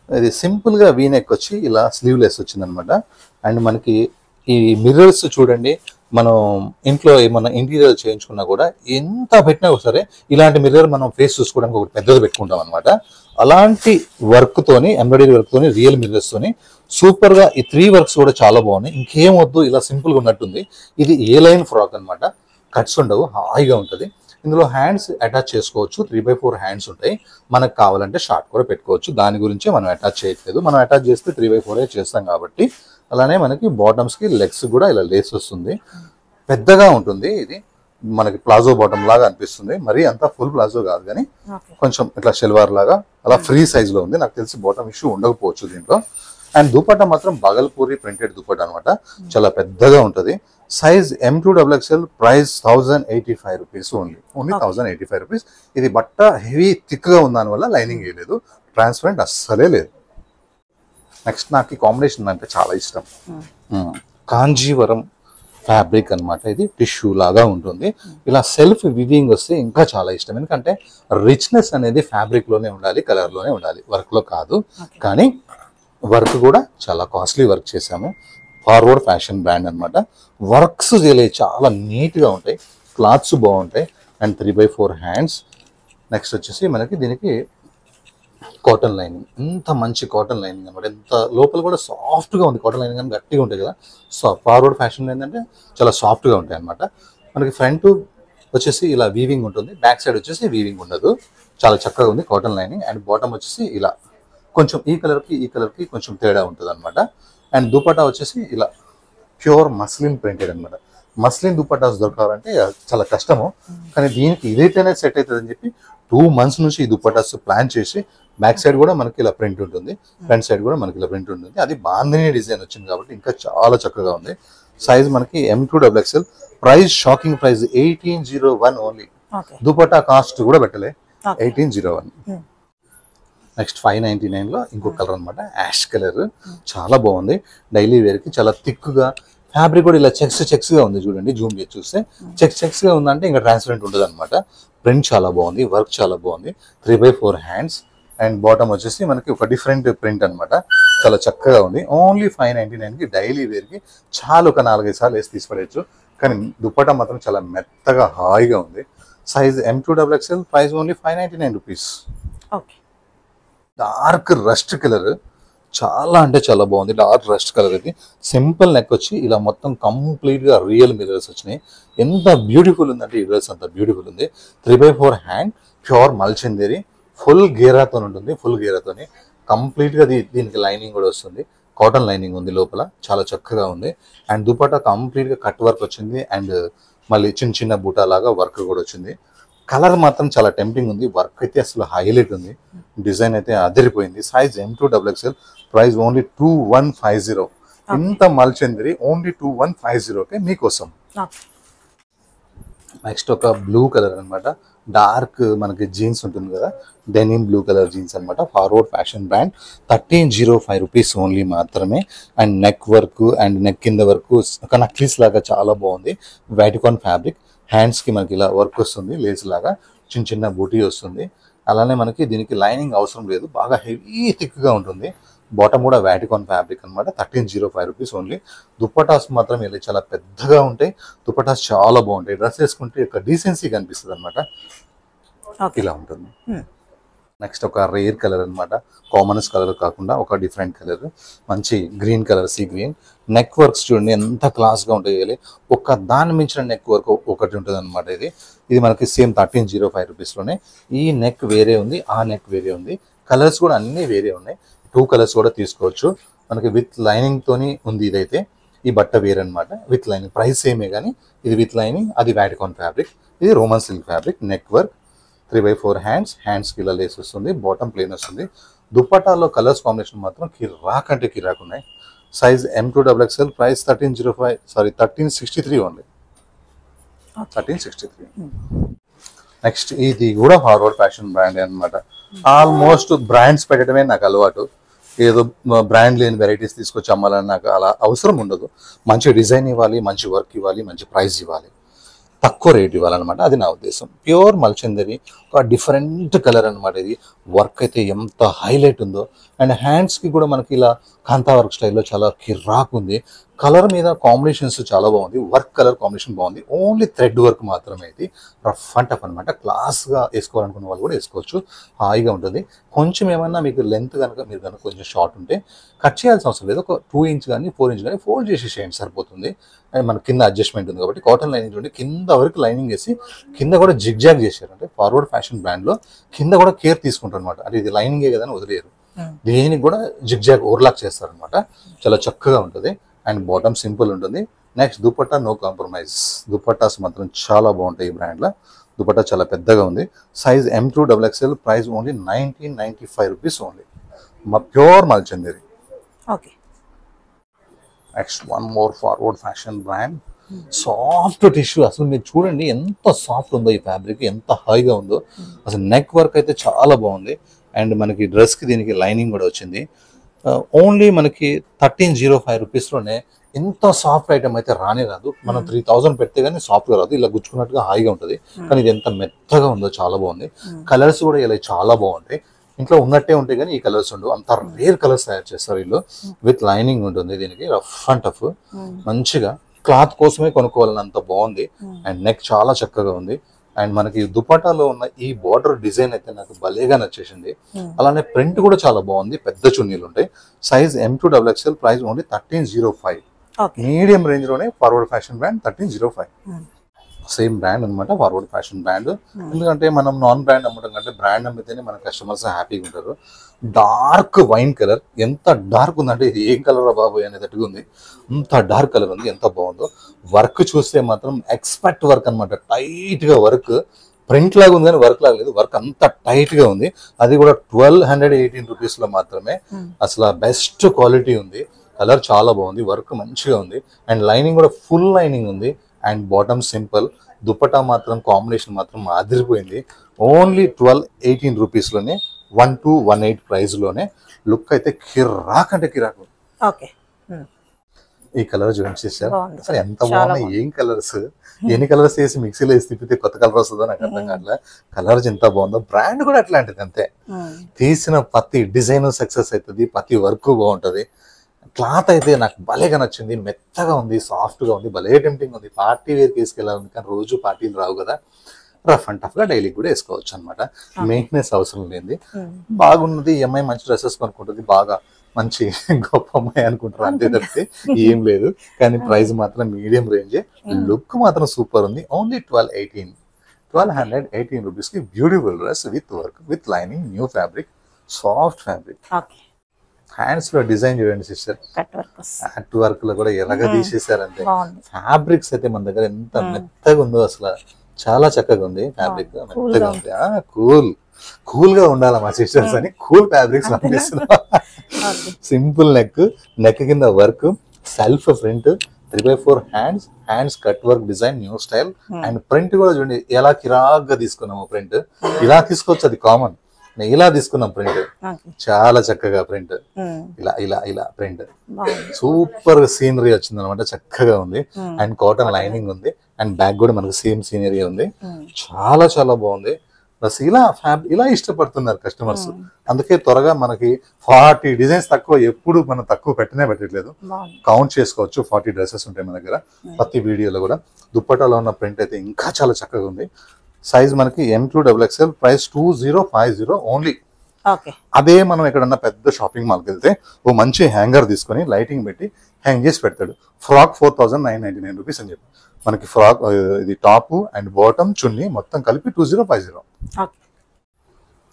ఇది సింపుల్గా వీనెక్ వచ్చి ఇలా స్లీవ్లెస్ వచ్చింది అనమాట. అండ్ మనకి ఈ మిర్రర్స్ చూడండి, మనం ఇంట్లో ఏమన్నా ఇంటీరియర్ చేయించుకున్నా కూడా ఎంత పెట్టినా సరే ఇలాంటి మిర్రర్ మనం ఫేస్ చూసుకోవడానికి ఒకటి పెద్దది పెట్టుకుంటాం అనమాట. అలాంటి వర్క్ తోని, ఎంబ్రాయిడరీ వర్క్ తోని, రియల్ మిర్రర్స్ తోని సూపర్ గా ఈ 3 వర్క్స్ కూడా చాలా బాగున్నాయి. ఇంకేం వద్దు, ఇలా సింపుల్ గా ఉన్నట్టుంది. ఇది ఏ లైన్ ఫ్రాక్ అనమాట, కట్స్ ఉండవు, హాయిగా ఉంటుంది. ఇందులో హ్యాండ్స్ అటాచ్ చేసుకోవచ్చు, 3/4 హ్యాండ్స్ ఉంటాయి. మనకు కావాలంటే షార్ట్ కూడా పెట్టుకోవచ్చు, దాని గురించి మనం అటాచ్ చేయట్లేదు. మనం అటాచ్ చేస్తే 3/4 చేస్తాం కాబట్టి. అలానే మనకి బాటమ్స్కి లెగ్స్ కూడా ఇలా లేస్ వస్తుంది, పెద్దగా ఉంటుంది. ఇది మనకి ప్లాజో బాటమ్ లాగా అనిపిస్తుంది, మరీ అంత ఫుల్ ప్లాజో కాదు కానీ కొంచెం ఇట్లా షెల్వార్ లాగా అలా ఫ్రీ సైజ్ లో ఉంది. నాకు తెలిసి బాటమ్ ఇష్యూ ఉండకపోవచ్చు దీంట్లో. అండ్ దుపట్టా మాత్రం బగల్పూరి ప్రింటెడ్ దుపట్టా అనమాట, చాలా పెద్దగా ఉంటుంది. Size M2XXL, price 1085 rupees only 1085 rupees. ఇది బట్ట హెవీ థిక్ గా ఉంది, దానివల్ల లైనింగ్ వేయలేదు, ట్రాన్స్పరెంట్ అస్సలే లేదు. నెక్స్ట్ నాకు ఈ కాంబినేషన్ అంటే చాలా ఇష్టం. కాంజీవరం ఫ్యాబ్రిక్ అనమాట, ఇది టిష్యూ లాగా ఉంటుంది. ఇలా సెల్ఫ్ వివింగ్ వస్తే ఇంకా చాలా ఇష్టం, ఎందుకంటే రిచ్నెస్ అనేది ఫ్యాబ్రిక్ లోనే ఉండాలి, కలర్ లోనే ఉండాలి, వర్క్ లో కాదు. కానీ వర్క్ కూడా చాలా కాస్ట్లీ వర్క్ చేశాము. ఫార్వర్డ్ ఫ్యాషన్ బ్రాండ్ అనమాట. వర్క్స్ చాలా నీట్గా ఉంటాయి, క్లాత్స్ బాగుంటాయి. And 3/4 hands. నెక్స్ట్ వచ్చేసి మనకి దీనికి కాటన్ లైనింగ్, ఎంత మంచి కాటన్ లైనింగ్ అనమాట. ఎంత లోపల కూడా సాఫ్ట్గా ఉంది, కాటన్ లైనింగ్ అని గట్టిగా ఉంటుంది కదా. ఫార్వర్డ్ ఫ్యాషన్ ఏంటంటే చాలా సాఫ్ట్గా ఉంటాయి అనమాట. మనకి ఫ్రంట్ వచ్చేసి ఇలా వీవింగ్ ఉంటుంది, బ్యాక్ సైడ్ వచ్చేసి వీవింగ్ ఉండదు, చాలా చక్కగా ఉంది కాటన్ లైనింగ్. అండ్ బాటమ్ వచ్చేసి ఇలా కొంచెం ఈ కలర్కి కొంచెం తేడా ఉంటుంది అనమాట. అండ్ దుపట్టా వచ్చేసి ఇలా ప్యూర్ మస్లిన్ ప్రింటెడ్ అనమాట. మస్లిన్ దుపట్టాస్ దొరకాలంటే చాలా కష్టము, కానీ దీనికి ఇదైతేనే సెట్ అవుతుంది అని చెప్పి 2 months నుంచి ఈ దుపట్టాస్ ప్లాన్ చేసి, బ్యాక్ సైడ్ కూడా మనకి ఇలా ప్రింట్ ఉంటుంది, ఫ్రంట్ సైడ్ కూడా మనకి ఇలా ప్రింట్ ఉంటుంది. అది బాందిని డిజైన్ వచ్చింది కాబట్టి ఇంకా చాలా చక్కగా ఉంది. సైజ్ మనకి M2XXL, price shocking price 1801 only. Dupatta cost కూడా పెట్టలే, 1801. నెక్స్ట్ 599 లో ఇంకో కలర్ అనమాట, యాష్ కలర్, చాలా బాగుంది. డైలీ వేర్ కి చాలా థిక్గా, ఫ్యాబ్రిక్ కూడా ఇలా చెక్స్ గా ఉంది చూడండి, జూమ్ చేసి చూస్తే చెక్స్ గా ఉందంటే ఇంకా ట్రాన్స్పరెంట్ ఉంటుంది అనమాట. ప్రింట్ చాలా బాగుంది, వర్క్ చాలా బాగుంది. 3/4 హ్యాండ్స్. అండ్ బాటమ్ వచ్చేసి మనకి ఒక డిఫరెంట్ ప్రింట్ అనమాట, చాలా చక్కగా ఉంది. ఓన్లీ 599 కి డైలీ వేర్ కి చాలా ఒక 4-5 సార్లు వేసి తీసుకోవచ్చు. కానీ దుపట్టా మాత్రం చాలా మెత్తగా హాయిగా ఉంది. Size M2XXL, price only 599 rupees. Dark rust colour, చాలా అంటే చాలా బాగుంది. డార్క్ రస్ట్ కలర్ ఇది. సింపుల్ నెక్ వచ్చి ఇలా మొత్తం కంప్లీట్ గా రియల్ మిర్రర్స్ వచ్చినాయి. ఎంత బ్యూటిఫుల్ ఉందంటే ఈ డ్రెస్, అంత బ్యూటిఫుల్ ఉంది. 3/4 హ్యాండ్, ప్యూర్ మల్చందేరి, ఫుల్ గేరాతో ఉంటుంది. ఫుల్ గేరాతోని కంప్లీట్ గా దీనికి లైనింగ్ కూడా వస్తుంది, కాటన్ లైనింగ్ ఉంది లోపల, చాలా చక్కగా ఉంది. అండ్ దుపట్టా కంప్లీట్ గా కట్ వర్క్ వచ్చింది. అండ్ మళ్ళీ చిన్న బూటా లాగా వర్క్ కూడా వచ్చింది. కలర్ మాత్రం చాలా టెంప్టింగ్ ఉంది, వర్క్ అయితే అసలు హైలైట్ ఉంది, డిజైన్ అయితే అదిరిపోయింది. Size M2XXL, price only 2150. ఇంత మల్చందరి ఓన్లీ 2150కే మీకోసం. నెక్స్ట్ ఒక బ్లూ కలర్ అనమాట, డార్క్ మనకి జీన్స్ ఉంటుంది కదా, డెనిమ్ బ్లూ కలర్ జీన్స్ అనమాట. Forward fashion brand, 1305 rupees only మాత్రమే. And neck work and neck కింద వర్క్ ఒక నక్లీస్ లాగా చాలా బాగుంది. వాటికాన్ ఫ్యాబ్రిక్. హ్యాండ్స్కి మనకి ఇలా వర్క్ వస్తుంది, లేస్ లాగా చిన్న బూటీ వస్తుంది. అలానే మనకి దీనికి లైనింగ్ అవసరం లేదు, బాగా హెవీ థిక్గా ఉంటుంది. బాటమ్ కూడా వాటికాన్ ఫ్యాబ్రిక్ అనమాట, 1305 రూపీస్ ఓన్లీ. దుపట్టాస్ మాత్రం ఇలా చాలా పెద్దగా ఉంటాయి, దుపట్టాస్ చాలా బాగుంటాయి. డ్రెస్ వేసుకుంటే ఒక డీసెన్సీ కనిపిస్తుంది అనమాట, ఇలా ఉంటుంది. నెక్స్ట్ ఒక రేర్ కలర్ అనమాట, కామనస్ కలర్ కాకుండా ఒక డిఫరెంట్ కలర్, మంచి green colour, sea green. Neck works చూడండి ఎంత క్లాస్గా ఉంటాయి, ఒక దాని మించిన నెక్ వర్క్ ఒకటి ఉంటుంది అనమాట. ఇది మనకి సేమ్ 1305 రూపీస్లోనే. ఈ నెక్ వేరే ఉంది, ఆ నెక్ వేరే ఉంది, కలర్స్ కూడా అన్నీ వేరే ఉన్నాయి. 2 కలర్స్ కూడా తీసుకోవచ్చు. మనకి విత్ లైనింగ్ తోని ఉంది ఇదైతే. ఈ బట్ట వేరే అనమాట, విత్ లైనింగ్. ప్రైస్ సేమే కానీ ఇది విత్ లైనింగ్, అది వాటికాన్ ఫ్యాబ్రిక్, ఇది Roman silk fabric. Neck work, 3/4 హ్యాండ్స్కి ఇలా లేస్ వస్తుంది, బాటమ్ ప్లేన్ వస్తుంది. దుపట్టాలో కలర్స్ కాంబినేషన్ మాత్రం కిరాక్ అంటే కిరాక్ ఉన్నాయి. Size M2XXL, price 1305, sorry 1363 only, 1363. Next ఇది కూడా ఫార్వర్డ్ ఫ్యాషన్ బ్రాండ్ అనమాట. ఆల్మోస్ట్ బ్రాండ్స్ పెట్టడమే నాకు అలవాటు. ఏదో బ్రాండ్ లేని వెరైటీస్ తీసుకొచ్చి అమ్మాలని నాకు అలా అవసరం ఉండదు. మంచి డిజైన్ ఇవ్వాలి, మంచి వర్క్ ఇవ్వాలి, మంచి ప్రైస్ ఇవ్వాలి, తక్కువ రేట్ ఇవ్వాలన్నమాట. అది నా ఉద్దేశం. ప్యూర్ మల్చందరి, ఒక డిఫరెంట్ కలర్ అనమాట. ఇది వర్క్ అయితే ఎంత హైలైట్ ఉందో, అండ్ హ్యాండ్స్కి కూడా మనకి ఇలా కాంతా వర్క్ స్టైల్లో చాలా కిరాక్ ఉంది. కలర్ మీద కాంబినేషన్స్ చాలా బాగుంది, వర్క్ కలర్ కాంబినేషన్ బాగుంది. ఓన్లీ థ్రెడ్ వర్క్ మాత్రమే. ఇది రఫ్ అండ్ టఫ్ అనమాట. క్లాస్గా వేసుకోవాలనుకున్న వాళ్ళు కూడా వేసుకోవచ్చు, హాయిగా ఉంటుంది. కొంచెం ఏమన్నా మీకు లెంత్ కనుక మీరు కనుక కొంచెం షార్ట్ ఉంటే కట్ చేయాల్సిన అవసరం లేదు. ఒక 2 ఇంచ్ కానీ 4 ఇంచ్ కానీ ఫోల్డ్ చేసేసేయండి సరిపోతుంది. అండ్ మన కింద అడ్జస్ట్మెంట్ ఉంది కాబట్టి కాటన్ లైనింగ్ ఉంటే కింద వరకు లైనింగ్ వేసి కింద కూడా జిగ్జాగ్ చేశారు. అంటే ఫార్వర్డ్ ఫ్యాషన్ బ్రాండ్లో కింద కూడా కేర్ తీసుకుంటారు అనమాట. అంటే ఇది లైనింగే కదా అని వదిలేరు, దీనికి కూడా జిగ్జాగ్ ఓవర్లాక్ చేస్తారనమాట. చాలా చక్కగా ఉంటుంది. అండ్ బాటమ్ సింపుల్ ఉంటుంది. Next dupatta no compromise. Dupattas మాత్రం చాలా బాగుంటాయి ఈ బ్రాండ్లో. దుపట్టా చాలా పెద్దగా ఉంది. Size M2XXL, price only 1995 rupees only. Pure మల్చందరి. Okay. Next one more forward fashion brand, soft tissue. అసలు మీరు చూడండి ఎంత సాఫ్ట్ ఉందో ఈ ఫ్యాబ్రిక్, ఎంత హాయిగా ఉందో. అసలు నెక్ వర్క్ అయితే చాలా బాగుంది. అండ్ మనకి డ్రెస్కి దీనికి లైనింగ్ కూడా వచ్చింది. ఓన్లీ మనకి 1305 రూపీస్లోనే ఇంత సాఫ్ట్ ఐటమ్ అయితే రానే రాదు. మనం 3000 పెడితే కానీ సాఫ్ట్గా రాదు. ఇలా గుచ్చుకున్నట్టుగా హాయిగా ఉంటుంది. కానీ ఇది ఎంత మెత్తగా ఉందో, చాలా బాగుంది. కలర్స్ కూడా ఇలా చాలా బాగుంటాయి. ఇంట్లో ఉన్నట్టే ఉంటాయి కానీ ఈ కలర్స్ ఉండవు. అంత రేర్ కలర్స్ తయారు చేస్తారు వీళ్ళు. విత్ లైనింగ్ ఉంటుంది దీనికి, రఫ్ అండ్ టఫ్. మంచిగా క్లాత్ కోసమే కొనుక్కోవాలని అంత బాగుంది. అండ్ నెక్ చాలా చక్కగా ఉంది. అండ్ మనకి దుపట్టాలో ఉన్న ఈ బార్డర్ డిజైన్ అయితే నాకు భలేగా నచ్చేసింది. అలానే ప్రింట్ కూడా చాలా బాగుంది. పెద్ద చున్నీలు ఉంటాయి. Size M2XXL, price only 1305. Medium range లోనే forward fashion brand 1305. Same brand అనమాట, ఫార్వర్డ్ ఫ్యాషన్ బ్రాండ్. ఎందుకంటే మనం నాన్ బ్రాండ్ అమ్మటం కంటే బ్రాండ్ అమ్మితేనే మన కస్టమర్స్ హ్యాపీగా ఉంటారు. డార్క్ వైన్ కలర్, ఎంత డార్క్ ఉందంటే ఇది ఏం కలర్ బాబు అనేటట్టుగా ఉంది. అంత డార్క్ కలర్ ఉంది, ఎంత బాగుందో. వర్క్ చూస్తే మాత్రం ఎక్స్పర్ట్ వర్క్ అనమాట. టైట్ గా వర్క్, ప్రింట్ లాగా ఉంది కానీ వర్క్ లాగా లేదు. వర్క్ అంత టైట్ గా ఉంది. అది కూడా 1218 రూపీస్ లో మాత్రమే. అసలు బెస్ట్ క్వాలిటీ ఉంది. కలర్ చాలా బాగుంది, వర్క్ మంచిగా ఉంది. అండ్ లైనింగ్ కూడా ఫుల్ లైనింగ్ ఉంది. And bottom simple. దుపట్టా మాత్రం కాంబినేషన్ మాత్రం అదిరిపోయింది. ఓన్లీ 1218 రూపీస్లోనే, 1218 ప్రైస్లోనే. లుక్ అయితే కిరాక్ అంటే కిరాకు. ఈ కలర్ చూడండి సార్, అసలు ఎంత బాగున్నాయి. ఏం కలర్స్, ఎన్ని కలర్స్ వేసి మిక్సీలో వేసి తిప్పితే కొత్త కలర్ వస్తుందో నాకు అర్థం కావట్లే. కలర్స్ ఎంత బాగుందో. బ్రాండ్ కూడా అట్లాంటిది అంతే. తీసిన ప్రతి డిజైన్ సక్సెస్ అవుతుంది, ప్రతి వర్క్ బాగుంటుంది. క్లాత్ అయితే నాకు భలేగా నచ్చింది. మెత్తగా ఉంది, సాఫ్ట్గా ఉంది, భలే టెంప్టింగ్ ఉంది. పార్టీ వేర్కి వేసుకెళ్ళాలి కానీ రోజు పార్టీలు రావు కదా. రఫ్ అండ్ టఫ్గా డైలీ కూడా వేసుకోవచ్చు అనమాట. మెయింటెనెన్స్ అవసరం లేనిది. బాగున్నది. ఈ అమ్మాయి మంచి డ్రెస్సెస్ కొనుక్కుంటుంది, బాగా మంచి గొప్ప అమ్మాయి అనుకుంటారు, అంతే తప్పితే ఏం లేదు. కానీ ప్రైస్ మాత్రం మీడియం రేంజే. లుక్ మాత్రం సూపర్ ఉంది. ఓన్లీ 1218 రూపీస్కి beautiful dress with work, with lining, new fabric, soft fabric. Hands లో డిజైన్ చూడండి సిస్టర్, కట్ వర్క్ లో కూడా ఎర్రగా తీసేసారంటే. ఫ్యాబ్రిక్స్ అయితే మన దగ్గర ఎంత మెత్తగా ఉందో, అసలు చాలా చక్కగా ఉంది ఫ్యాబ్రిక్, మెత్తగా ఉంది. కూల్ గా ఉండాలి మా సిస్టర్స్ అని కూల్ ఫ్యాబ్రిక్స్ పంపిస్తున్నా. సింపుల్ నెక్ కింద work, self print, 3x4 hands cut work design, new style. And print కూడా చూడండి ఎలా కిరాగ్గా తీసుకున్నాము. ప్రింట్ ఇలా తీసుకోవచ్చు, అది కామన్. ఇలా తీసుకున్నాం ప్రింట్, చాలా చక్కగా ప్రింట్. ఇలా ఇలా ఇలా ప్రింట్ సూపర్ సీనరీ వచ్చింది అనమాట. చక్కగా ఉంది. అండ్ కాటన్ లైనింగ్ ఉంది. అండ్ బ్యాక్ కూడా మనకు సేమ్ సీనరీ ఉంది. చాలా చాలా బాగుంది. ప్లస్ ఇలా ఇష్టపడుతున్నారు కస్టమర్స్. అందుకే త్వరగా మనకి 40 డిజైన్స్ తక్కువ, ఎప్పుడు మనం తక్కువ పెట్టట్లేదు. కౌంట్ చేసుకోవచ్చు. 40 డ్రెస్సెస్ ఉంటాయి మన దగ్గర ప్రతి వీడియోలో కూడా. దుప్పటాలో ఉన్న ప్రింట్ అయితే ఇంకా చాలా చక్కగా ఉంది. సైజ్ మనకి M2XXL, ప్రైస్ 2050 ఓన్లీ. అదే మనం ఎక్కడన్నా పెద్ద షాపింగ్ మాల్కి వెళ్తే ఓ మంచి హ్యాంగర్ తీసుకొని లైటింగ్ పెట్టి హ్యాంగ్ చేసి పెడతాడు. ఫ్రాక్ 4999 రూపీస్ అని చెప్పి. మనకి ఫ్రాక్ ఇది టాప్ అండ్ బాటమ్ చున్నీ మొత్తం కలిపి 2050.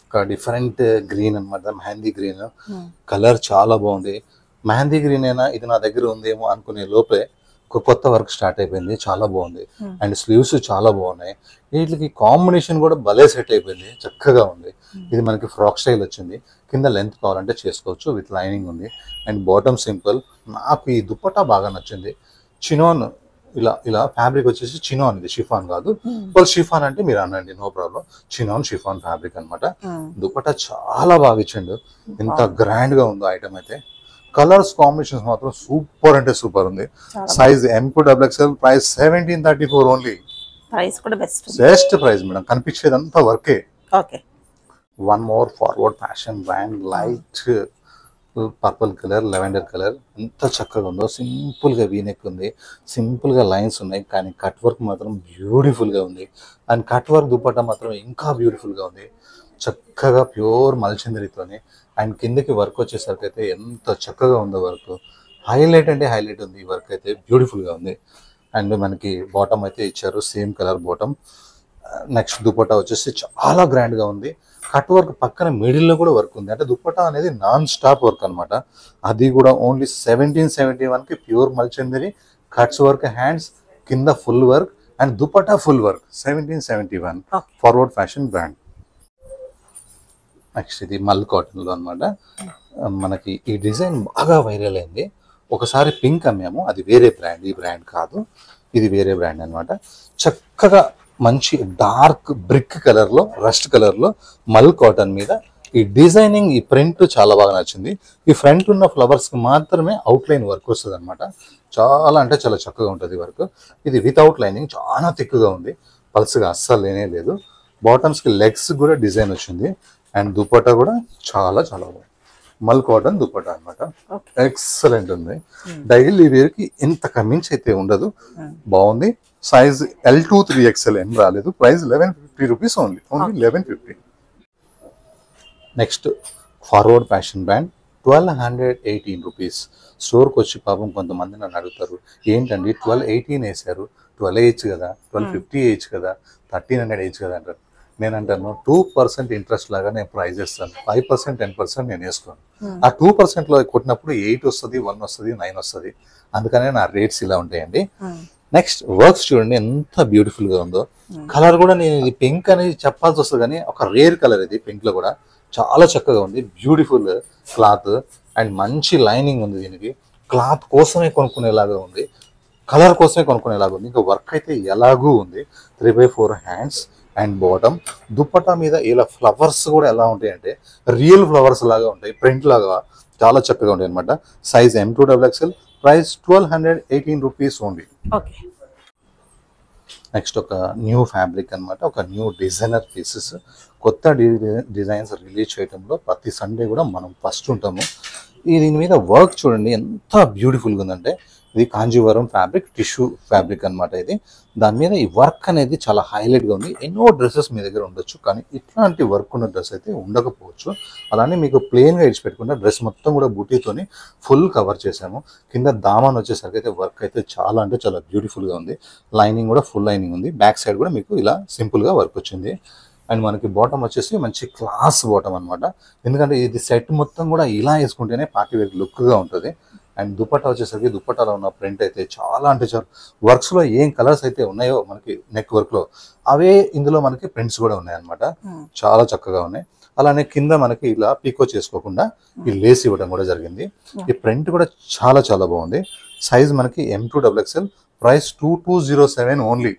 ఒక డిఫరెంట్ గ్రీన్ అనమాట, మెహందీ గ్రీన్. కలర్ చాలా బాగుంది. మెహందీ గ్రీన్ అయినా ఇది నా దగ్గర ఉందేమో అనుకునే లోపే ఒక కొత్త వర్క్ స్టార్ట్ అయిపోయింది, చాలా బాగుంది. అండ్ స్లీవ్స్ చాలా బాగున్నాయి. వీటికి కాంబినేషన్ కూడా భలే సెట్ అయిపోయింది, చక్కగా ఉంది. ఇది మనకి ఫ్రాక్ స్టైల్ వచ్చింది, కింద లెంత్ కావాలంటే చేసుకోవచ్చు, విత్ లైనింగ్ ఉంది. And bottom simple. నాకు ఈ దుపట్టా బాగా నచ్చింది. చినోన్ ఇలా ఇలా ఫ్యాబ్రిక్ వచ్చేసి చినోన్, ఇది షిఫాన్ కాదు. వాళ్ళు షిఫాన్ అంటే మీరు అనండి, no problem. Chinon chiffon fabric అనమాట. దుపట్టా చాలా బాగా ఇచ్చిండు, ఎంత గ్రాండ్ గా ఉందో ఐటమ్ అయితే. కలర్స్ కాంబినేషన్స్ మాత్రం సూపర్ అంటే సూపర్ ఉంది. Size M2XXL, price 1734 only. Price కూడా బెస్ట్ ప్రైస్ మేడం, కనిపించేదంతా వర్కే. Okay. One more forward fashion brand, light purple colour, lavender colour, ఎంత చక్కగా ఉందో. సింపుల్ గా వీనెక్ ఉంది, సింపుల్ గా లైన్స్ ఉన్నాయి, కానీ కట్ వర్క్ మాత్రం బ్యూటిఫుల్ గా ఉంది. అండ్ కట్ వర్క్ దుపట్టా మాత్రం ఇంకా బ్యూటిఫుల్ గా ఉంది, చక్కగా ప్యూర్ మల్చిందరితోని. అండ్ కిందకి వర్క్ వచ్చేసరికి అయితే ఎంత చక్కగా ఉందో వర్క్. హైలైట్ అంటే హైలైట్ ఉంది ఈ వర్క్ అయితే, బ్యూటిఫుల్ గా ఉంది. అండ్ మనకి బాటమ్ అయితే ఇచ్చారు, same colour bottom. Next dupatta వచ్చేసి చాలా గ్రాండ్ గా ఉంది. కట్ వర్క్ పక్కన మిడిల్ లో కూడా వర్క్ ఉంది, అంటే దుపట్టా అనేది నాన్ స్టాప్ వర్క్ అనమాట. అది కూడా ఓన్లీ 1771 కి ప్యూర్ మల్చందరి, కట్స్ వర్క్, హ్యాండ్స్ కింద full work, and dupatta full work. 1771 forward fashion brand. Next ఇది మల్ కాటన్ లో అనమాట. మనకి ఈ డిజైన్ బాగా వైరల్ అయింది. ఒకసారి పింక్ అమ్మాము, అది వేరే బ్రాండ్, ఈ బ్రాండ్ కాదు, ఇది వేరే బ్రాండ్ అనమాట. చక్కగా మంచి డార్క్ బ్రిక్ కలర్ లో, రస్ట్ కలర్ లో మల్ కాటన్ మీద ఈ డిజైనింగ్, ఈ ప్రింట్ చాలా బాగా నచ్చింది. ఈ ఫ్రంట్ ఉన్న ఫ్లవర్స్ కి మాత్రమే అవుట్ లైన్ వర్క్ వస్తుంది అనమాట. చాలా అంటే చాలా చక్కగా ఉంటుంది వర్క్. ఇది వితౌట్ లైనింగ్, చాలా థిక్గా ఉంది, పల్స్గా అస్సలు లేనే లేదు. బాటమ్స్ కి లెగ్స్ కూడా డిజైన్ వచ్చింది. అండ్ దుపట్టా కూడా చాలా చాలా బాగుంది. మల్ కాటన్ దుపట్టా అనమాట, ఎక్సలెంట్ ఉంది. డైలీ వేర్ కి ఇంత కమించి అయితే ఉండదు, బాగుంది. సైజ్ L2 3XL ఏం రాలేదు. Price 1150 rupees only, 1150. Next forward fashion brand, 1218 rupees. స్టోర్కి వచ్చి పాపం కొంతమంది నన్ను అడుగుతారు, ఏంటండి 1218 వేసారు, 12 వేయచ్చు కదా, 1250 వేయచ్చు కదా, 1300 వేయచ్చు కదా అంటారు. నేను అంటాను 2% ఇంట్రెస్ట్ లాగా నేను ప్రైజ్ ఇస్తాను, 5% 10% నేను వేసుకోను. ఆ 2% లో కొట్టినప్పుడు 8 వస్తుంది, 1 వస్తుంది, 9 వస్తుంది. అందుకనే నా రేట్స్ ఇలా ఉంటాయండి. నెక్స్ట్ వర్క్స్ చూడండి ఎంత బ్యూటిఫుల్ గా ఉందో. కలర్ కూడా నేను ఇది పింక్ అనేది చెప్పాల్సి వస్తుంది, కానీ ఒక రేర్ కలర్ ఇది, పింక్ లో కూడా చాలా చక్కగా ఉంది. బ్యూటిఫుల్ క్లాత్ అండ్ మంచి లైనింగ్ ఉంది. దీనికి క్లాత్ కోసమే కొనుక్కునేలాగా ఉంది, కలర్ కోసమే కొనుక్కునేలాగా ఉంది. ఇంకా వర్క్ అయితే ఎలాగూ ఉంది. 3/4 హ్యాండ్స్ అండ్ బాటమ్. దుపట్టా మీద ఇలా ఫ్లవర్స్ కూడా ఎలా ఉంటాయి అంటే రియల్ ఫ్లవర్స్ లాగా ఉంటాయి, ప్రింట్ లాగా చాలా చక్కగా ఉంటాయి అనమాట. Size M2XXL, price 1218 rupees only. Next ఒక న్యూ ఫ్యాబ్రిక్ అనమాట, ఒక న్యూ డిజైనర్ పీసెస్. కొత్త డిజైన్స్ రిలీజ్ చేయడంలో ప్రతి సండే కూడా మనం ఫస్ట్ ఉంటాము. దీని మీద వర్క్ చూడండి ఎంత బ్యూటిఫుల్గా ఉందంటే, ఇది కాంజీవరం ఫ్యాబ్రిక్, టిష్యూ ఫ్యాబ్రిక్ అనమాట. ఇది దాని మీద ఈ వర్క్ అనేది చాలా హైలైట్గా ఉంది. ఎన్నో డ్రెస్సెస్ మీ దగ్గర ఉండొచ్చు, కానీ ఇట్లాంటి వర్క్ ఉన్న డ్రెస్ అయితే ఉండకపోవచ్చు. అలానే మీకు ప్లెయిన్గా ఇడిచిపెట్టకుండా డ్రెస్ మొత్తం కూడా బూటీతోని ఫుల్ కవర్ చేసాము. కింద దామన్ వచ్చేసరికి అయితే వర్క్ అయితే చాలా అంటే చాలా బ్యూటిఫుల్గా ఉంది. లైనింగ్ కూడా ఫుల్ లైనింగ్ ఉంది. బ్యాక్ సైడ్ కూడా మీకు ఇలా సింపుల్గా వర్క్ వచ్చింది. అండ్ మనకి బాటమ్ వచ్చేసి మంచి క్లాస్ బాటమ్ అనమాట, ఎందుకంటే ఇది సెట్ మొత్తం కూడా ఇలా వేసుకుంటేనే పార్టీ వేర్ లుక్గా ఉంటుంది. అండ్ దుపట్టా వచ్చేసరికి దుపట్టాలో ఉన్న ప్రింట్ అయితే చాలా అంటే చాలా, వర్క్స్లో ఏం కలర్స్ అయితే ఉన్నాయో మనకి నెక్ వర్క్లో, అవే ఇందులో మనకి ప్రింట్స్ కూడా ఉన్నాయి అనమాట. చాలా చక్కగా ఉన్నాయి. అలానే కింద మనకి ఇలా పీకో చేసుకోకుండా ఈ లేస్ ఇవ్వడం కూడా జరిగింది. ఈ ప్రింట్ కూడా చాలా చాలా బాగుంది. సైజ్ మనకి M2XXL, ప్రైస్ 2207 ఓన్లీ.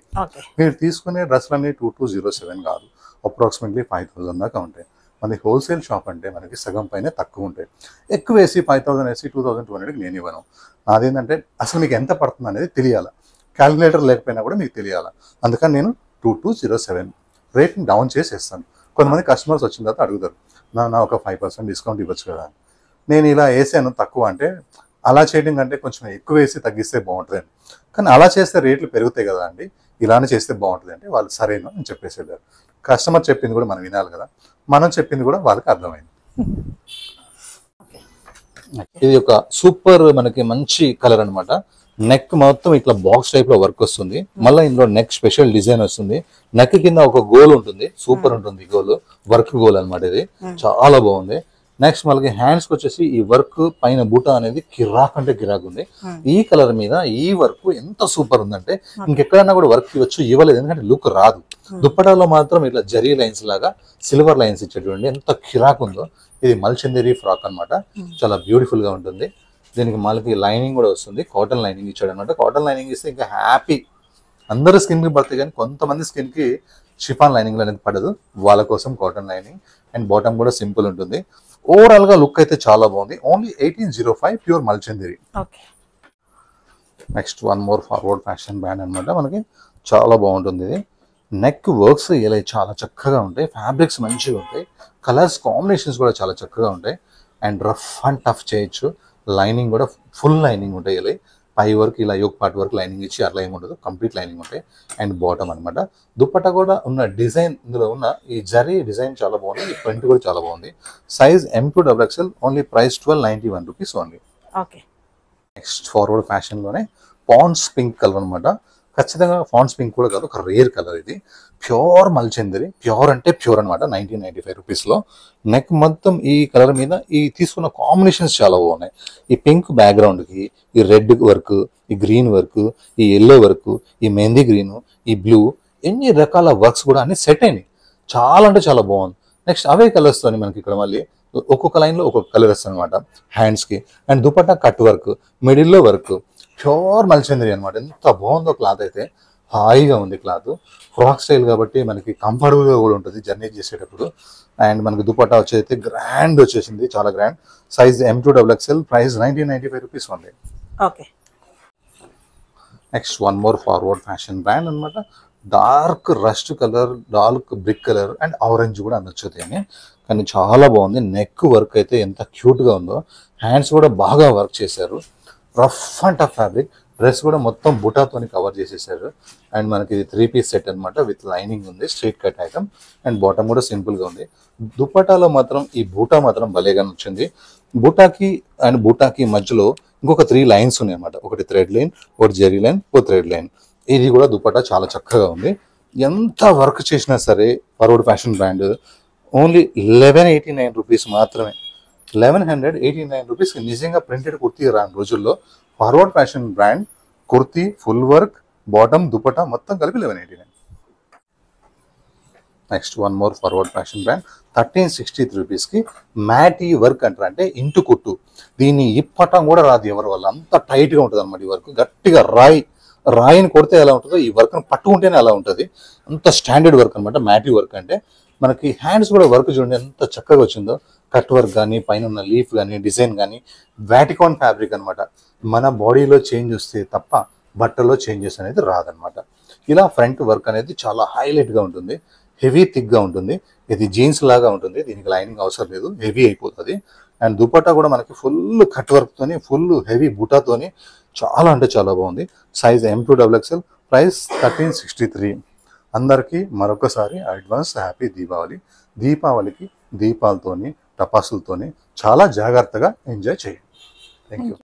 మీరు తీసుకునే డ్రెస్లన్నీ 2207 కాదు, అప్రాక్సిమేట్లీ 5000 దాకా ఉంటాయి. మనకి హోల్సేల్ షాప్ అంటే మనకి సగం పైన తక్కువ ఉంటాయి. ఎక్కువ వేసి 5000 వేసి 2200కి నేను ఇవ్వను. నాదేంటంటే అసలు మీకు ఎంత పడుతుంది అనేది తెలియాలి, క్యాలిక్యులేటర్ లేకపోయినా కూడా మీకు తెలియాలి. అందుకని నేను 2207 రేట్ని డౌన్ చేసి ఇస్తాను. కొంతమంది కస్టమర్స్ వచ్చిన తర్వాత అడుగుతారు, నా ఒక 5% డిస్కౌంట్ ఇవ్వచ్చు కదా. నేను ఇలా వేసాను తక్కువ అంటే, అలా చేయడం కంటే కొంచెం ఎక్కువ వేసి తగ్గిస్తే బాగుంటుంది. కానీ అలా చేస్తే రేట్లు పెరుగుతాయి కదా అండి, ఇలానే చేస్తే బాగుంటుంది అంటే వాళ్ళు సరేనా అని చెప్పేసేదారు. కస్టమర్ చెప్పింది కూడా మనం వినాలి కదా, మనం చెప్పింది కూడా వాళ్ళకి అర్థమైంది. ఇది ఒక సూపర్ మనకి మంచి కలర్ అనమాట. నెక్ మొత్తం ఇట్లా బాక్స్ టైప్ లో వర్క్ వస్తుంది. మళ్ళీ ఇందులో నెక్ స్పెషల్ డిజైన్ వస్తుంది. నెక్ కింద ఒక గోల్ ఉంటుంది, సూపర్ ఉంటుంది గోల్, వర్క్ గోల్ అనమాట. ఇది చాలా బాగుంది. నెక్స్ట్ మనకి హ్యాండ్స్కి వచ్చేసి ఈ వర్క్ పైన బూటా అనేది కిరాక్ అంటే కిరాక్ ఉంది. ఈ కలర్ మీద ఈ వర్క్ ఎంత సూపర్ ఉందంటే ఇంకెక్కడన్నా కూడా వర్క్ ఇవ్వచ్చు, ఇవ్వలేదు ఎందుకంటే లుక్ రాదు. దుప్పటాలో మాత్రం ఇట్లా జరీ లైన్స్ లాగా సిల్వర్ లైన్స్ ఇచ్చేటువంటి ఎంత కిరాక్ ఉందో. ఇది మల్చందేరి ఫ్రాక్ అన్నమాట, చాలా బ్యూటిఫుల్ గా ఉంటుంది. దీనికి మనకి లైనింగ్ కూడా వస్తుంది, కాటన్ లైనింగ్ ఇచ్చాడు అనమాట. కాటన్ లైనింగ్ ఇస్తే ఇంకా హ్యాపీ. అందరు స్కిన్ కి పడతాయి కానీ కొంతమంది స్కిన్ కి షిఫాన్ లైనింగ్ అనేది పడదు, వాళ్ళ కోసం కాటన్ లైనింగ్. అండ్ బాటమ్ కూడా సింపుల్ ఉంటుంది. ఓవరాల్ గా లుక్ అయితే చాలా బాగుంది. ఓన్లీ 1805 ప్యూర్ మల్చందేరి. Next one more forward fashion brand అనమాట. మనకి చాలా బాగుంటుంది. ఇది నెక్ వర్క్స్ ఇలా చాలా చక్కగా ఉంటాయి, ఫ్యాబ్రిక్స్ మంచిగా ఉంటాయి, కలర్స్ కాంబినేషన్స్ కూడా చాలా చక్కగా ఉంటాయి. అండ్ రఫ్ అండ్ టఫ్ చేయొచ్చు. లైనింగ్ కూడా ఫుల్ లైనింగ్ ఉంటాయి. ఇలా పై వరకు ఇలా యోక్ పార్ట్ వరకు లైనింగ్ ఇచ్చి అట్లా ఏమి ఉండదు, కంప్లీట్ లైనింగ్ ఉంటాయి. అండ్ బాటమ్ అనమాట. దుప్పట్టా కూడా ఉన్న డిజైన్, ఇందులో ఉన్న ఈ జరీ డిజైన్ చాలా బాగుంది, ఈ ప్రింట్ కూడా చాలా బాగుంది. Size M2XXL, only price 1291 rupees only. Next forward fashion లోనే పాండ్స్ పింక్ కలర్ అనమాట. ఖచ్చితంగా పాండ్స్ పింక్ కూడా కాదు, ఒక రేర్ కలర్. ఇది ప్యూర్ మల్చందేరి, ప్యూర్ అంటే ప్యూర్ అనమాట. 1995 రూపీస్ లో. నెక్ మొత్తం ఈ కలర్ మీద ఈ తీసుకున్న కాంబినేషన్స్ చాలా బాగున్నాయి. ఈ పింక్ బ్యాక్గ్రౌండ్ కి ఈ రెడ్ వర్క్, ఈ గ్రీన్ వర్క్, ఈ ఎల్లో వర్క్, ఈ మెహందీ గ్రీన్, ఈ బ్లూ, ఎన్ని రకాల వర్క్స్ కూడా అన్ని సెట్ అయినాయి. చాలా అంటే చాలా బాగుంది. నెక్స్ట్ అవే కలర్స్ తోని మనకి ఇక్కడ మళ్ళీ ఒక్కొక్క లైన్ లో ఒక్కొక్క కలర్ వస్తుంది అనమాట. హ్యాండ్స్ కి and dupatta cut work, middle లో వర్క్, ప్యూర్ మల్చందేరి అనమాట. ఎంత బాగుందో క్లాత్ అయితే, హాయిగా ఉంది క్లాత్. ఫ్రాక్ స్టైల్ కాబట్టి మనకి కంఫర్టబుల్ గా కూడా ఉంటుంది జర్నీ చేసేటప్పుడు. అండ్ మనకి దుపట్టా వచ్చేది గ్రాండ్ వచ్చేసింది, చాలా grand. Size M2XXL, price 1995 rupees only. Next one more forward fashion brand అనమాట. Dark rust colour, dark brick colour and orange కూడా అనొచ్చు దీన్ని. కానీ చాలా బాగుంది. నెక్ వర్క్ అయితే ఎంత క్యూట్ గా ఉందో. హ్యాండ్స్ కూడా బాగా వర్క్ చేశారు. Rough and tough fabric. Dress కూడా మొత్తం బుటాతోని కవర్ చేసేసారు. అండ్ మనకి ఇది 3 పీస్ సెట్ అనమాట, విత్ లైనింగ్ ఉంది, straight cut item. And bottom కూడా సింపుల్ గా ఉంది. దుపట్టాలో మాత్రం ఈ బూటా మాత్రం భలేగా నచ్చింది. బూటాకి మధ్యలో ఇంకొక 3 లైన్స్ ఉన్నాయి అనమాట. ఒకటి థ్రెడ్ లైన్, ఒకటి జెరీ లైన్, ఒక థ్రెడ్ లైన్. ఇది కూడా దుపట్టా చాలా చక్కగా ఉంది. ఎంత వర్క్ చేసినా సరే forward fashion brand only 1189 rupees మాత్రమే. 1189 రూపీస్ నిజంగా ప్రింటెడ్ కుర్తీ రాని రోజుల్లో forward fashion brand kurti full work, bottom, dupatta మొత్తం కలిపి 1189. Next one more forward fashion brand 1363 రూపీస్కి మ్యాటీ వర్క్ అంటారు, అంటే ఇంటు కుట్టు. దీన్ని ఇప్పటం కూడా రాదు ఎవరి వల్ల, అంత టైట్గా ఉంటుంది అనమాట. ఈ వర్క్ గట్టిగా రాయిని కొడితే ఎలా ఉంటుందో ఈ వర్క్ని పట్టుకుంటేనే అలా ఉంటుంది. అంత స్టాండర్డ్ వర్క్ అనమాట మ్యాటీ వర్క్ అంటే. మనకి హ్యాండ్స్ కూడా వర్క్ చూడండి ఎంత చక్కగా వచ్చిందో. కట్ వర్క్ కానీ, పైన ఉన్న లీఫ్ కానీ, డిజైన్ కానీ, వాటికాన్ ఫ్యాబ్రిక్ అనమాట. మన బాడీలో చేంజ్ వస్తే తప్ప బట్టల్లో చేంజెస్ అనేది రాదనమాట. ఇలా ఫ్రంట్ వర్క్ అనేది చాలా హైలైట్గా ఉంటుంది, హెవీ థిక్గా ఉంటుంది. ఇది జీన్స్ లాగా ఉంటుంది, దీనికి లైనింగ్ అవసరం లేదు, హెవీ అయిపోతుంది. అండ్ దుపట్టా కూడా మనకి ఫుల్ కట్ వర్క్తోని, ఫుల్ హెవీ బుటాతోని చాలా అంటే చాలా బాగుంది. Size M2XXL, price 1363. అందరికీ మరొకసారి అడ్వాన్స్ హ్యాపీ దీపావళి. దీపావళికి దీపాలతోని, టపాసులతోని చాలా జాగ్రత్తగా ఎంజాయ్ చేయండి. Thank you.